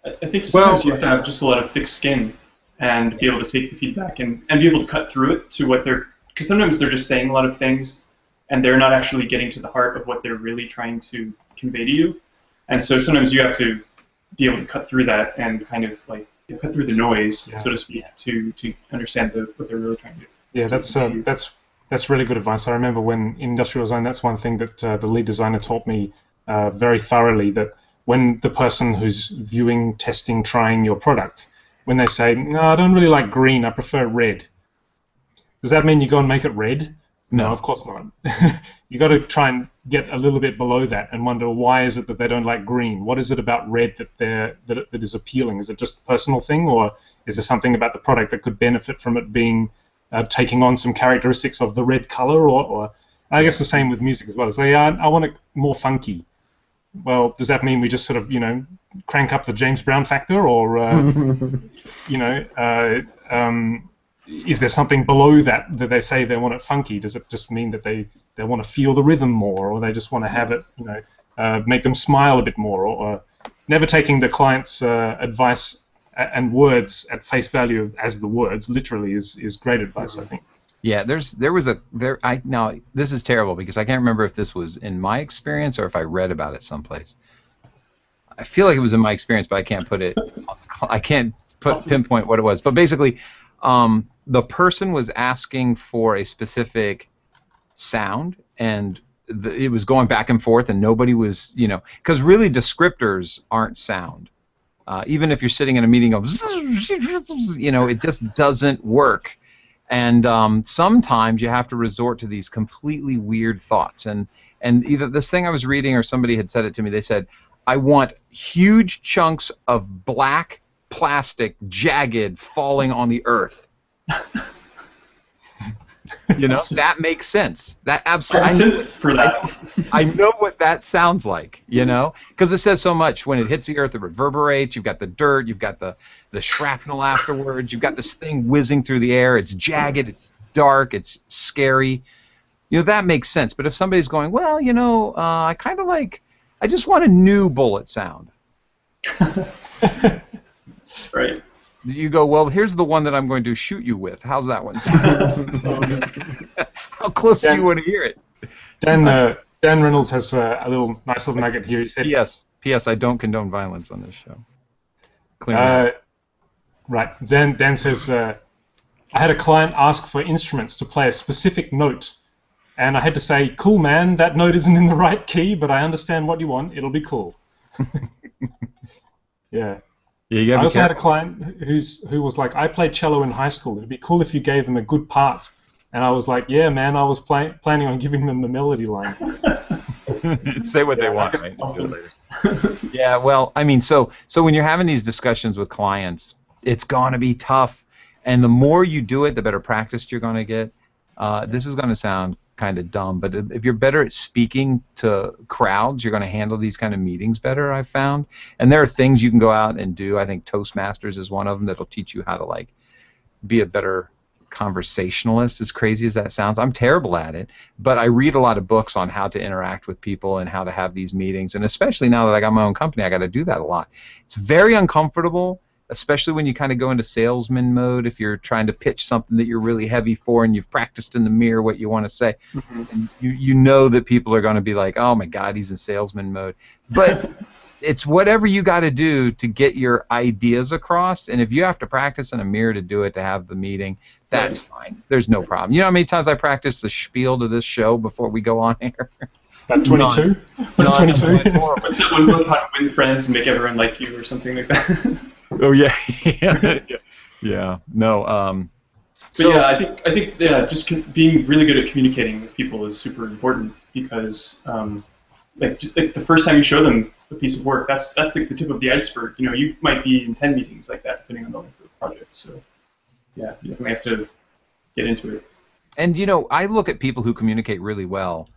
I think sometimes you have to have just a lot of thick skin and be able to take the feedback and be able to cut through it to what they're... Because sometimes they're just saying a lot of things and they're not actually getting to the heart of what they're really trying to convey to you. And so sometimes you have to be able to cut through that and kind of like cut through the noise, so to speak, to understand what they're really trying to do. Yeah, that's really good advice. I remember when in Industrial Design, that's one thing that the lead designer taught me very thoroughly, that when the person who's viewing, testing, trying your product, when they say, no, I don't really like green, I prefer red, does that mean you go and make it red? No, of course not. You got to try and get a little bit below that and wonder, why is it that they don't like green? What is it about red that is appealing? Is it just a personal thing, or is there something about the product that could benefit from it being taking on some characteristics of the red color? Or I guess the same with music as well. It's like, I want it more funky. Well, does that mean we just sort of crank up the James Brown factor, or is there something below that they say they want it funky? Does it just mean that they want to feel the rhythm more, or they just want to have it, make them smile a bit more, or never taking the client's advice and words at face value as the words literally is great advice, I think. Yeah, now this is terrible because I can't remember if this was in my experience or if I read about it someplace. I feel like it was in my experience, but I can't pinpoint what it was. But basically, the person was asking for a specific sound, and it was going back and forth, and nobody was, because really descriptors aren't sound. Even if you're sitting in a meeting of, it just doesn't work. And sometimes you have to resort to these completely weird thoughts. And either this thing I was reading or somebody had said it to me, they said, I want huge chunks of black plastic, jagged, falling on the earth. That makes sense. That absolutely. I know what that sounds like. Because it says so much. When it hits the earth, it reverberates. You've got the dirt. You've got the shrapnel afterwards. You've got this thing whizzing through the air. It's jagged. It's dark. It's scary. That makes sense. But if somebody's going, well, I kind of like. I just want a new bullet sound. Right. You go, well, here's the one that I'm going to shoot you with. How's that one sound? How close do you want to hear it? Dan Reynolds has a nice little nugget here. He said, P.S. I don't condone violence on this show. Right. Dan says, I had a client ask for instruments to play a specific note, and I had to say, cool, man, that note isn't in the right key, but I understand what you want. It'll be cool. Yeah. Yeah, I also had a client who was like, I played cello in high school. It'd be cool if you gave them a good part. And I was like, yeah, man, I was planning on giving them the melody line. Say what they want, right? Later. Yeah, well, I mean, so when you're having these discussions with clients, it's going to be tough. And the more you do it, the better practiced you're going to get. This is going to sound kind of dumb, but if you're better at speaking to crowds, you're going to handle these kind of meetings better, I've found. And there are things you can go out and do. I think Toastmasters is one of them that'll teach you how to be a better conversationalist, as crazy as that sounds. I'm terrible at it, but I read a lot of books on how to interact with people and how to have these meetings, and especially now that I got my own company, I got to do that a lot. It's very uncomfortable, especially when you kind of go into salesman mode. If you're trying to pitch something that you're really heavy for and you've practiced in the mirror what you want to say, and you know that people are going to be like, oh my God, he's in salesman mode. But it's whatever you got to do to get your ideas across, and if you have to practice in a mirror to do it, to have the meeting, that's fine. There's no problem. You know how many times I practice the spiel to this show before we go on air? About 22? What's 22? What's that one book called Win Friends and Make Everyone Like You or something like that? Oh yeah, yeah. No. But yeah, I think just being really good at communicating with people is super important because like the first time you show them a piece of work, that's like the tip of the iceberg. You might be in 10 meetings like that depending on the length of the project. So yeah, you definitely have to get into it. And I look at people who communicate really well,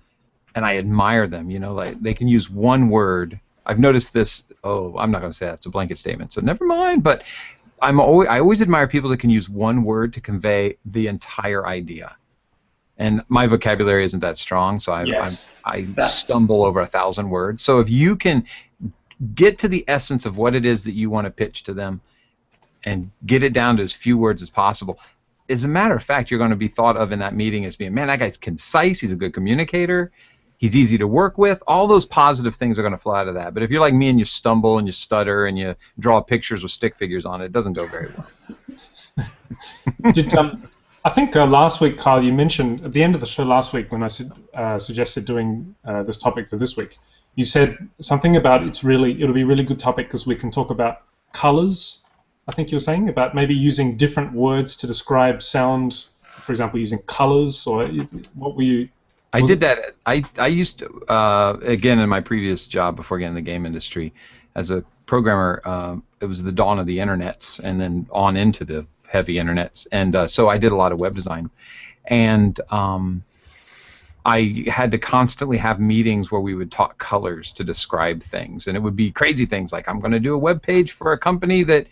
and I admire them. Like they can use one word. I've noticed this. Oh, I'm not going to say that. It's a blanket statement, so never mind. But I always admire people that can use one word to convey the entire idea. And my vocabulary isn't that strong, so I stumble over 1,000 words. So if you can get to the essence of what it is that you want to pitch to them and get it down to as few words as possible, as a matter of fact, you're going to be thought of in that meeting as being, man, that guy's concise, he's a good communicator, he's easy to work with. All those positive things are going to flow out of that. But if you're like me and you stumble and you stutter and you draw pictures with stick figures on it, it doesn't go very well. I think last week, Kyle, you mentioned at the end of the show last week when I suggested doing this topic for this week, you said something about it'll be a really good topic because we can talk about colors. I think you were saying about maybe using different words to describe sound, for example, using colors, or what were you? I did that. I used to, again, in my previous job before getting in the game industry, as a programmer, it was the dawn of the internets and then on into the heavy internets. And so I did a lot of web design. And I had to constantly have meetings where we would talk colors to describe things. And it would be crazy things like, I'm going to do a web page for a company that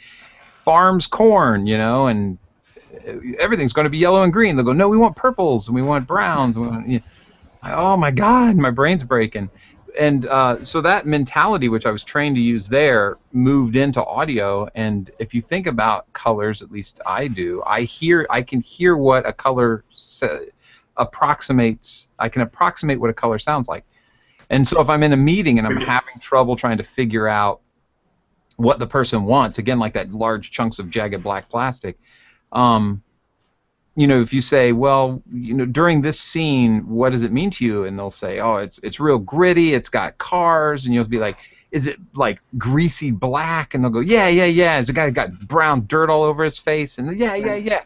farms corn, and everything's going to be yellow and green. They'll go, no, we want purples and we want browns. We want, oh my God, my brain's breaking. And so that mentality, which I was trained to use there, moved into audio. And if you think about colors, at least I do, I can hear what a color approximates. I can approximate what a color sounds like. And so if I'm in a meeting and I'm having trouble trying to figure out what the person wants, again, like that large chunks of jagged black plastic, if you say, well, during this scene, what does it mean to you? And they'll say, oh, it's real gritty, it's got cars, and you'll be like, is it like greasy black? And they'll go, yeah. Is the guy got brown dirt all over his face? And yeah.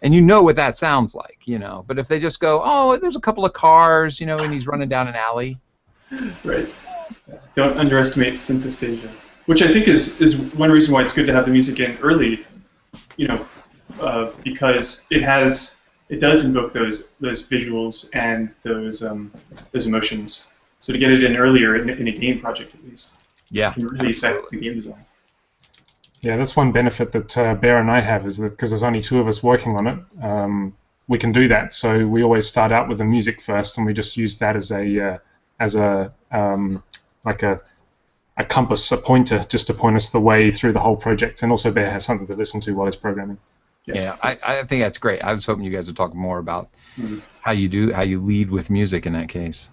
And you know what that sounds like, But if they just go, oh, there's a couple of cars, and he's running down an alley. Right. Don't underestimate synesthesia, which I think is one reason why it's good to have the music in early, because it does invoke those visuals and those emotions. So to get it in earlier in a game project at least, can really affect the game design. Yeah, that's one benefit that Bear and I have, is that because there's only two of us working on it, we can do that. So we always start out with the music first, and we just use that as a compass, a pointer, just to point us the way through the whole project. And also Bear has something to listen to while he's programming. Yes. Yeah, I think that's great. I was hoping you guys would talk more about how you lead with music in that case.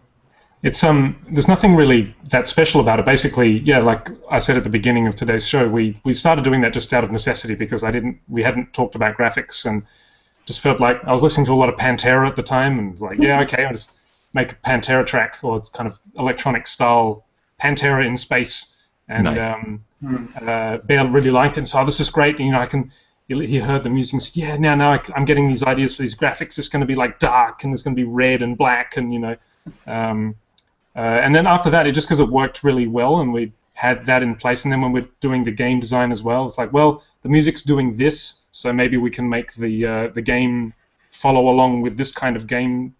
It's there's nothing really that special about it. Basically, yeah, like I said at the beginning of today's show, we started doing that just out of necessity because we hadn't talked about graphics, and just felt like I was listening to a lot of Pantera at the time, and like, yeah, okay, I'll just make a Pantera track, or it's kind of electronic style Pantera in space, and nice. Bear really liked it, and so this is great. He heard the music and said, yeah, now I'm getting these ideas for these graphics. It's going to be like dark, and there's going to be red and black, and and then after that, just because it worked really well, and we had that in place, and then when we're doing the game design as well, it's like, well, the music's doing this, so maybe we can make the game follow along with this kind of game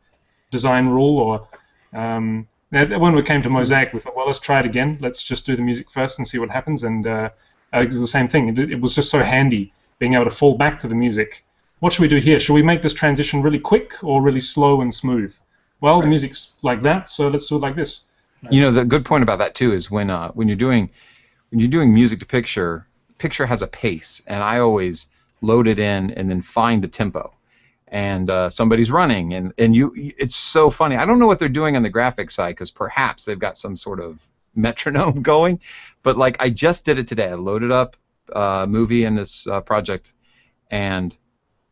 design rule, or when we came to Mosaic, we thought, well, let's try it again. Let's just do the music first and see what happens, and it was the same thing. It was just so handy being able to fall back to the music. What should we do here? Should we make this transition really quick or really slow and smooth? Well, the music's like that, so let's do it like this. The good point about that too is when you're doing music to picture has a pace, and I always load it in and then find the tempo. And somebody's running, and it's so funny. I don't know what they're doing on the graphics side, because perhaps they've got some sort of metronome going, but like I just did it today. I loaded up a movie in this project, and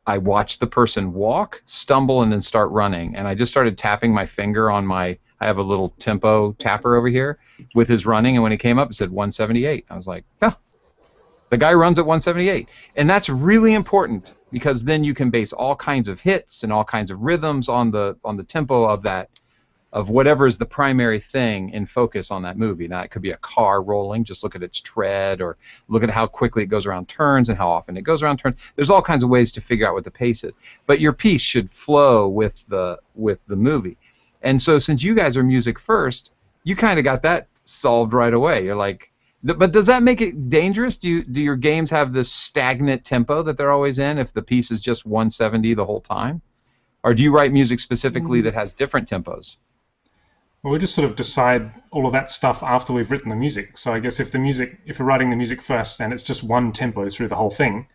I watched the person walk, stumble, and then start running. And I just started tapping my finger on I have a little tempo tapper over here with his running, and when he came up, it said 178. I was like, oh, the guy runs at 178. And that's really important, because then you can base all kinds of hits and all kinds of rhythms on the tempo of whatever is the primary thing in focus on that movie. Now, it could be a car rolling, just look at its tread, or look at how quickly it goes around turns and how often it goes around turns. There's all kinds of ways to figure out what the pace is. But your piece should flow with the movie. And so since you guys are music first, you kind of got that solved right away. You're like, but does that make it dangerous? Do your games have this stagnant tempo that they're always in if the piece is just 170 the whole time? Or do you write music specifically that has different tempos? Well, we just sort of decide all of that stuff after we've written the music. So I guess if we're writing the music first and it's just one tempo through the whole thing,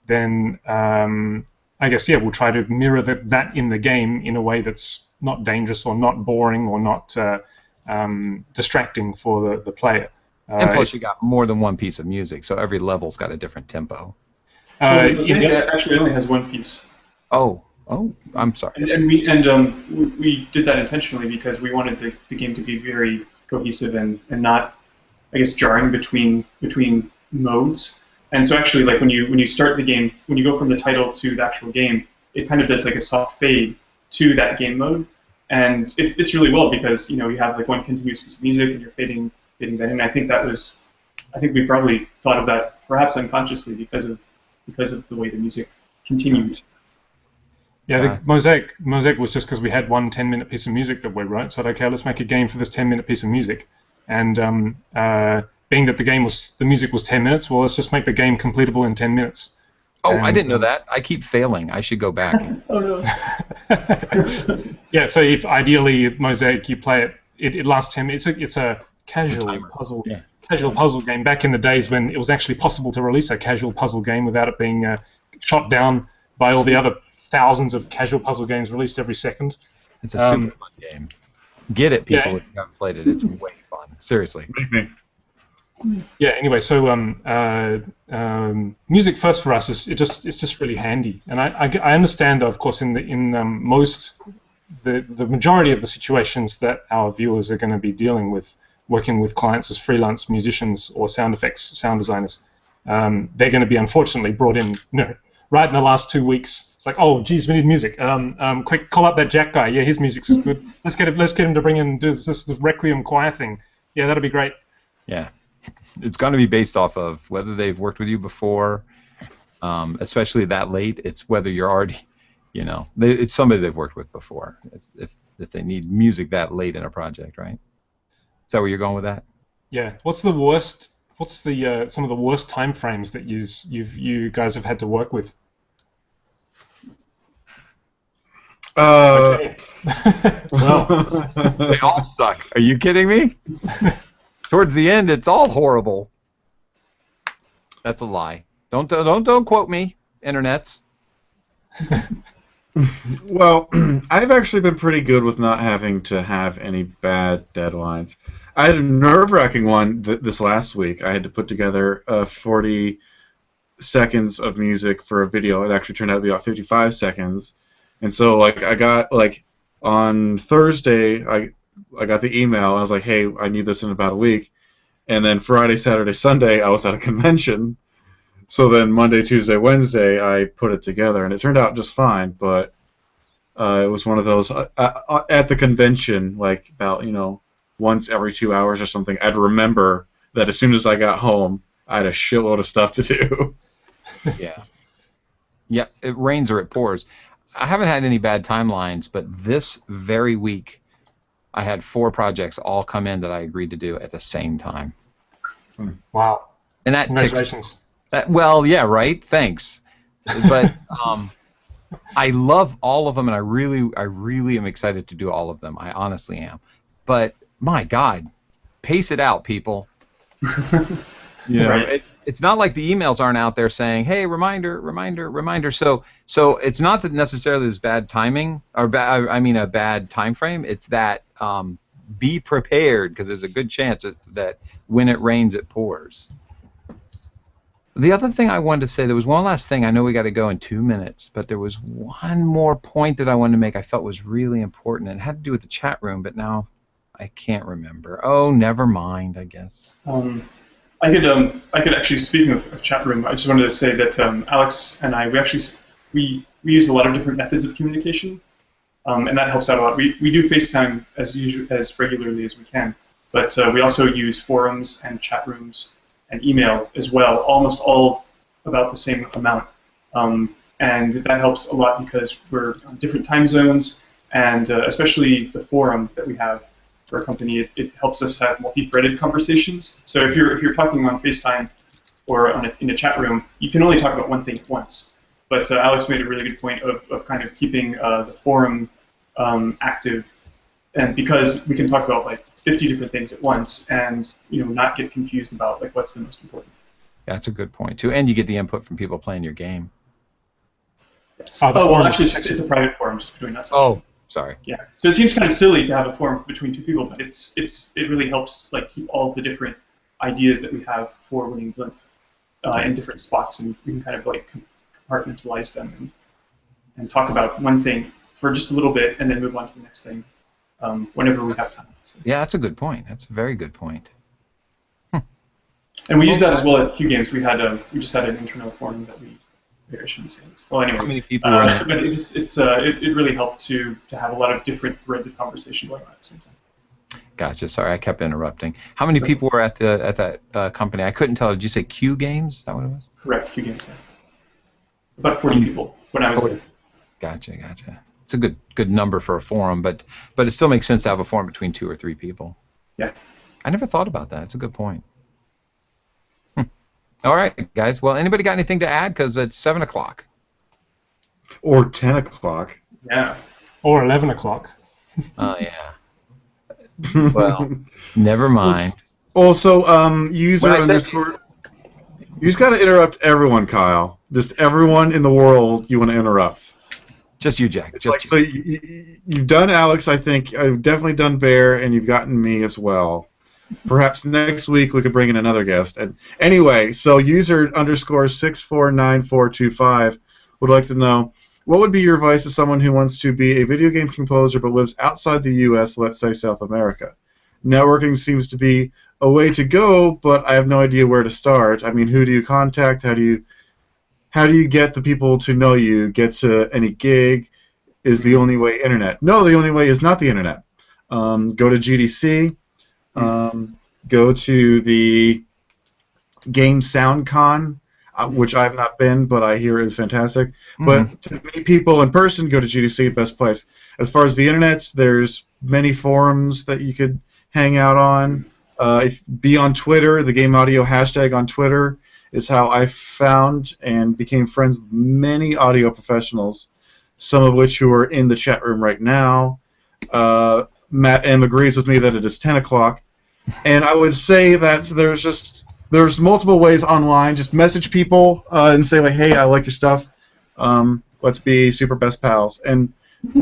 then I guess, yeah, we'll try to mirror that in the game in a way that's not dangerous or not boring or not distracting for the player. And plus, you got more than one piece of music, so every level's got a different tempo. It actually only has one piece. Oh, I'm sorry. And we did that intentionally because we wanted the game to be very cohesive and not, I guess, jarring between modes. And so actually, like when you start the game, when you go from the title to the actual game, it kind of does like a soft fade to that game mode, and it fits really well because you have like one continuous piece of music and you're fading that in. I think we probably thought of that perhaps unconsciously because of the way the music continued. Yeah, the Mosaic was just because we had one 10-minute piece of music that we wrote. So okay, let's make a game for this 10-minute piece of music, and being that the music was 10 minutes, well, let's just make the game completable in 10 minutes. Oh, I didn't know that. I keep failing. I should go back. Oh no. Yeah, so if ideally Mosaic you play it lasts 10 minutes. It's a casual timer. puzzle Yeah. puzzle game back in the days when it was actually possible to release a casual puzzle game without it being shot down by all the other thousands of casual puzzle games released every second. It's a super fun game. Get it, people, Yeah. if you haven't played it. It's way fun. Seriously. Yeah. Anyway, so music first for us is it's just really handy, and I understand though, of course, in most the majority of the situations that our viewers are going to be dealing with, working with clients as freelance musicians or sound designers, they're going to be unfortunately brought in, right in the last 2 weeks. It's like, oh, geez, we need music. Quick, call up that Jack guy. Yeah, his music's is good. Let's get him to bring in and do this Requiem choir thing. Yeah, that'll be great. Yeah. It's going to be based off of whether they've worked with you before, especially that late. It's whether you're already, it's somebody they've worked with before. If they need music that late in a project, right? Is that where you're going with that? Yeah. What's the worst? What's the some of the worst time frames that you guys have had to work with? Okay. Well, they all suck. Are you kidding me? Towards the end, it's all horrible. That's a lie. Don't quote me, internets. Well, I've actually been pretty good with not having to have any bad deadlines. I had a nerve-wracking one this last week. I had to put together 40 seconds of music for a video. It actually turned out to be about 55 seconds. And so, I got, on Thursday, I got the email. I was like, hey, I need this in about a week. And then Friday, Saturday, Sunday, I was at a convention. So then Monday, Tuesday, Wednesday, I put it together. And it turned out just fine. But it was one of those, at the convention, about, once every 2 hours or something, I'd remember that as soon as I got home, I had a shitload of stuff to do. Yeah. Yeah, it rains or it pours. I haven't had any bad timelines, but this very week, I had 4 projects all come in that I agreed to do at the same time. Wow. And that Congratulations. well, yeah, right? Thanks. But I love all of them, and I really am excited to do all of them. I honestly am. But my God, pace it out, people. Right. It's not like the emails aren't out there saying, "Hey, reminder, reminder, reminder." So it's not that necessarily there's bad timing or a bad time frame. It's that be prepared, because there's a good chance that when it rains, it pours. The other thing I wanted to say, there was one last thing. I know we got to go in 2 minutes, but there was one more point that I wanted to make I felt was really important, and it had to do with the chat room, but now I can't remember. Oh, never mind, I guess. I could actually, speaking of chat room, I just wanted to say that Alex and I, we use a lot of different methods of communication, and that helps out a lot. We do FaceTime as regularly as we can, but we also use forums and chat rooms and email as well, almost all about the same amount. And that helps a lot because we're on different time zones, and especially the forum that we have for a company, it helps us have multi-threaded conversations. So if you're talking on FaceTime or in a chat room, you can only talk about one thing at once. But Alex made a really good point of kind of keeping the forum active, and because we can talk about 50 different things at once, and not get confused about what's the most important. Yeah, that's a good point too, and you get the input from people playing your game. Yes. Well, actually, it's a private forum just between us. Oh, sorry. Yeah. So it seems kind of silly to have a forum between 2 people, but it really helps keep all the different ideas that we have for Winning Blimp in different spots, and we can kind of compartmentalize them and talk about one thing for just a little bit, and then move on to the next thing whenever we have time. So. Yeah, that's a good point. That's a very good point. And we use that as well at Q Games. We just had an internal forum that maybe I shouldn't say this. Well, anyway, how many people were in but it really helped to have a lot of different threads of conversation going on at the same time. Gotcha. Sorry, I kept interrupting. How many people were at that company? I couldn't tell. Did you say Q Games? Is that what it was? Correct, Q Games. Yeah. About 40 people when I was there. Gotcha. It's a good number for a forum, but it still makes sense to have a forum between 2 or 3 people. Yeah. I never thought about that. It's a good point. All right, guys. Well, anybody got anything to add? Because it's 7 o'clock. Or 10 o'clock. Yeah. Or 11 o'clock. Oh, yeah. Well, never mind. Also, user When I say- underscore. You just got to interrupt everyone, Kyle. Just everyone in the world you want to interrupt. Just you, Jack. Just Like, you. so you've done Alex, I think. I've definitely done Bear, and you've gotten me as well. Perhaps next week we could bring in another guest. And anyway, so user underscore 649425 would like to know, what would be your advice to someone who wants to be a video game composer but lives outside the U.S., let's say South America? Networking seems to be a way to go, but I have no idea where to start. I mean, who do you contact? How do you get the people to know you? Get to any gig? Is the only way internet? No, the only way is not the internet. Go to GDC. Go to the Game Sound Con, which I have not been, but I hear is fantastic. But to meet people in person, go to GDC, best place. As far as the internet, there's many forums that you could hang out on. Be on Twitter. The Game Audio hashtag on Twitter is how I found and became friends with many audio professionals, some of which who are in the chat room right now. Matt M agrees with me that it is 10 o'clock. And I would say that there's multiple ways online. Just message people and say, like, hey, I like your stuff. Let's be super best pals. And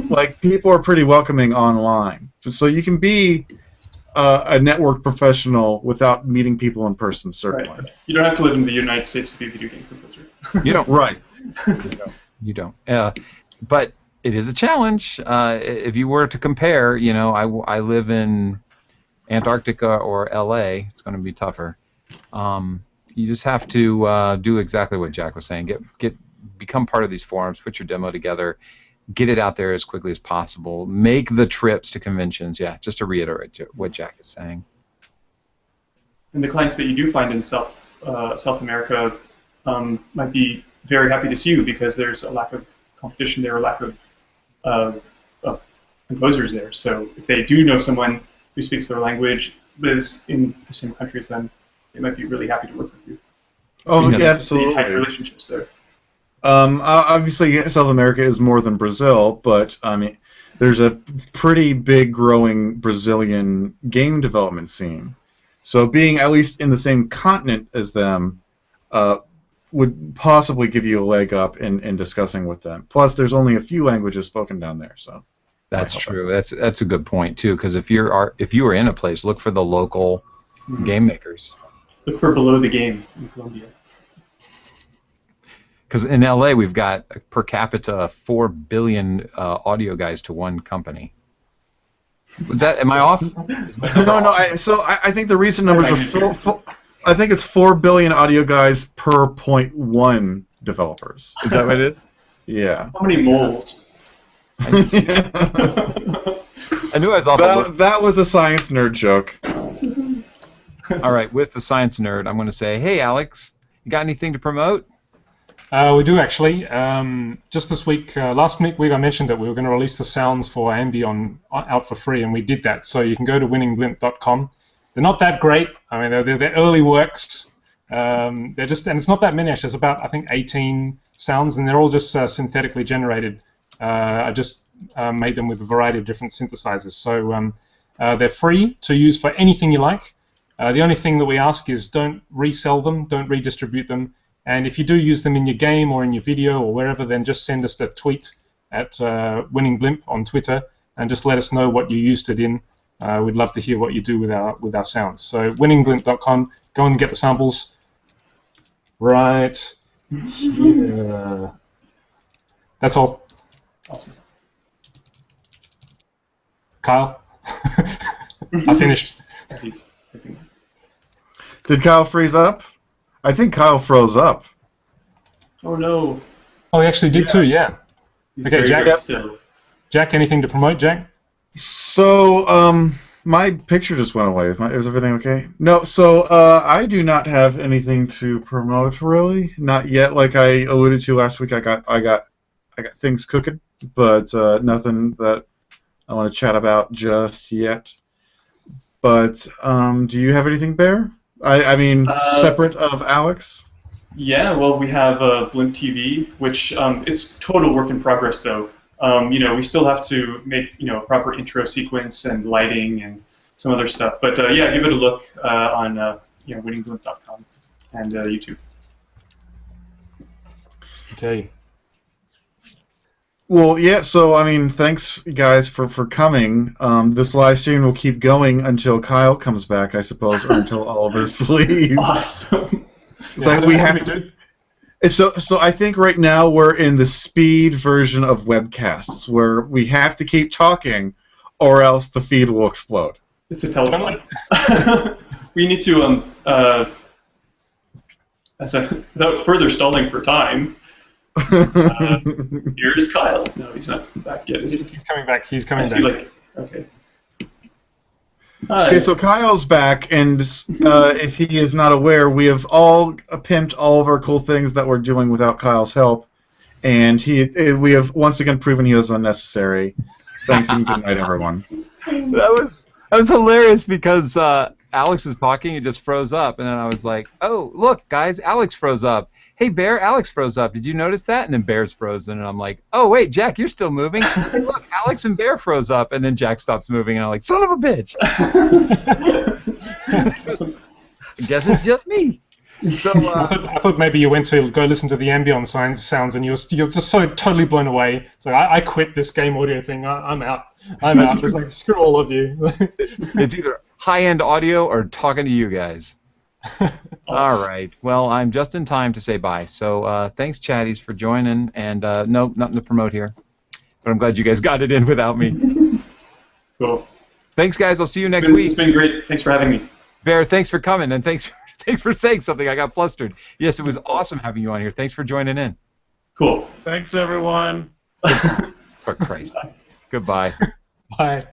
like, people are pretty welcoming online. So you can be a network professional without meeting people in person, certainly. Right. You don't have to live in the United States to be a video game composer. You don't. Right. You don't. But it is a challenge. If you were to compare, I live in Antarctica or LA. It's going to be tougher. You just have to do exactly what Jack was saying. Become part of these forums. Put your demo together. Get it out there as quickly as possible. Make the trips to conventions. Yeah, just to reiterate what Jack is saying. And the clients that you do find in South America might be very happy to see you because there's a lack of competition there, a lack of composers there. So if they do know someone who speaks their language but is in the same country as them, they might be really happy to work with you. Oh, yeah, Pretty absolutely. tight relationships there. Obviously, South America is more than Brazil, but I mean, there's a pretty big growing Brazilian game development scene. So being at least in the same continent as them would possibly give you a leg up in discussing with them. Plus, there's only a few languages spoken down there, so. That's true. That's a good point too. Because if you are in a place, look for the local game makers. Look for Below the Game in Colombia. Because in LA we've got per capita 4 billion audio guys to one company. Am I off? No. I think the recent numbers are I think it's 4 billion audio guys per 0.1 developers. Is that what it is? Yeah. How many moles? I knew I was off. That was a science nerd joke. All right, with the science nerd, I'm going to say, hey, Alex, you got anything to promote? We do actually. Just this week, last week I mentioned that we were going to release the sounds for Ambi out for free, and we did that. So you can go to winningblimp.com. They're not that great. I mean, they're early works. And it's not that many actually. It's about, I think, 18 sounds, and they're all just synthetically generated. I just made them with a variety of different synthesizers. So they're free to use for anything you like. The only thing that we ask is don't resell them, don't redistribute them. And if you do use them in your game or in your video or wherever, then just send us a tweet at winningblimp on Twitter and just let us know what you used it in. We'd love to hear what you do with our sounds. So winningblimp.com, go and get the samples right here. That's all. Awesome. Kyle? I finished. Did Kyle freeze up? I think Kyle froze up. Oh no. Oh, he actually did too, yeah. He's Okay, very Jack. dark still. Jack, anything to promote, Jack? So, my picture just went away. Is everything okay? No, so I do not have anything to promote, really. Not yet. Like I alluded to last week, I got things cooking, but nothing that I want to chat about just yet. But do you have anything, Bear? I mean, separate of Alex? Yeah, well, we have Blimp TV, which it's total work in progress, though. We still have to make a proper intro sequence and lighting and some other stuff. But yeah, give it a look on winningblimp.com and YouTube. Okay. Well, yeah, so, I mean, thanks, guys, for coming. This live stream will keep going until Kyle comes back, I suppose, or until Oliver's leaves. Awesome. It's like we have to... So I think right now we're in the speed version of webcasts, where we have to keep talking, or else the feed will explode. It's a telephone. We need to, without further stalling for time, here is Kyle. No, he's not back yet. Is he? He's coming back. He's coming back. Okay. Okay, so Kyle's back, and if he is not aware, we have all pimped all of our cool things that we're doing without Kyle's help, and we have once again proven he was unnecessary. Thanks and good night, everyone. That was hilarious because Alex was talking, it just froze up, and then I was like, "Oh, look, guys, Alex froze up. Hey, Bear, Alex froze up. Did you notice that?" And then Bear's frozen, and I'm like, "Oh, wait, Jack, you're still moving. Hey, look, Alex and Bear froze up," and then Jack stops moving, and I'm like, "Son of a bitch!" I guess it's just me. So I thought maybe you went to go listen to the ambient sounds, and you're just so totally blown away. So I quit this game audio thing. I'm out. I'm out. It's like, screw all of you. It's either high-end audio or talking to you guys. All right. Well, I'm just in time to say bye. So thanks, chatties, for joining. And no, nothing to promote here. But I'm glad you guys got it in without me. Cool. Thanks, guys. I'll see you next week. It's been great. Thanks for having me. Bear, thanks for coming, and thanks for saying something. I got flustered. Yes, it was awesome having you on here. Thanks for joining in. Cool. Thanks, everyone. For Christ. Goodbye. Bye.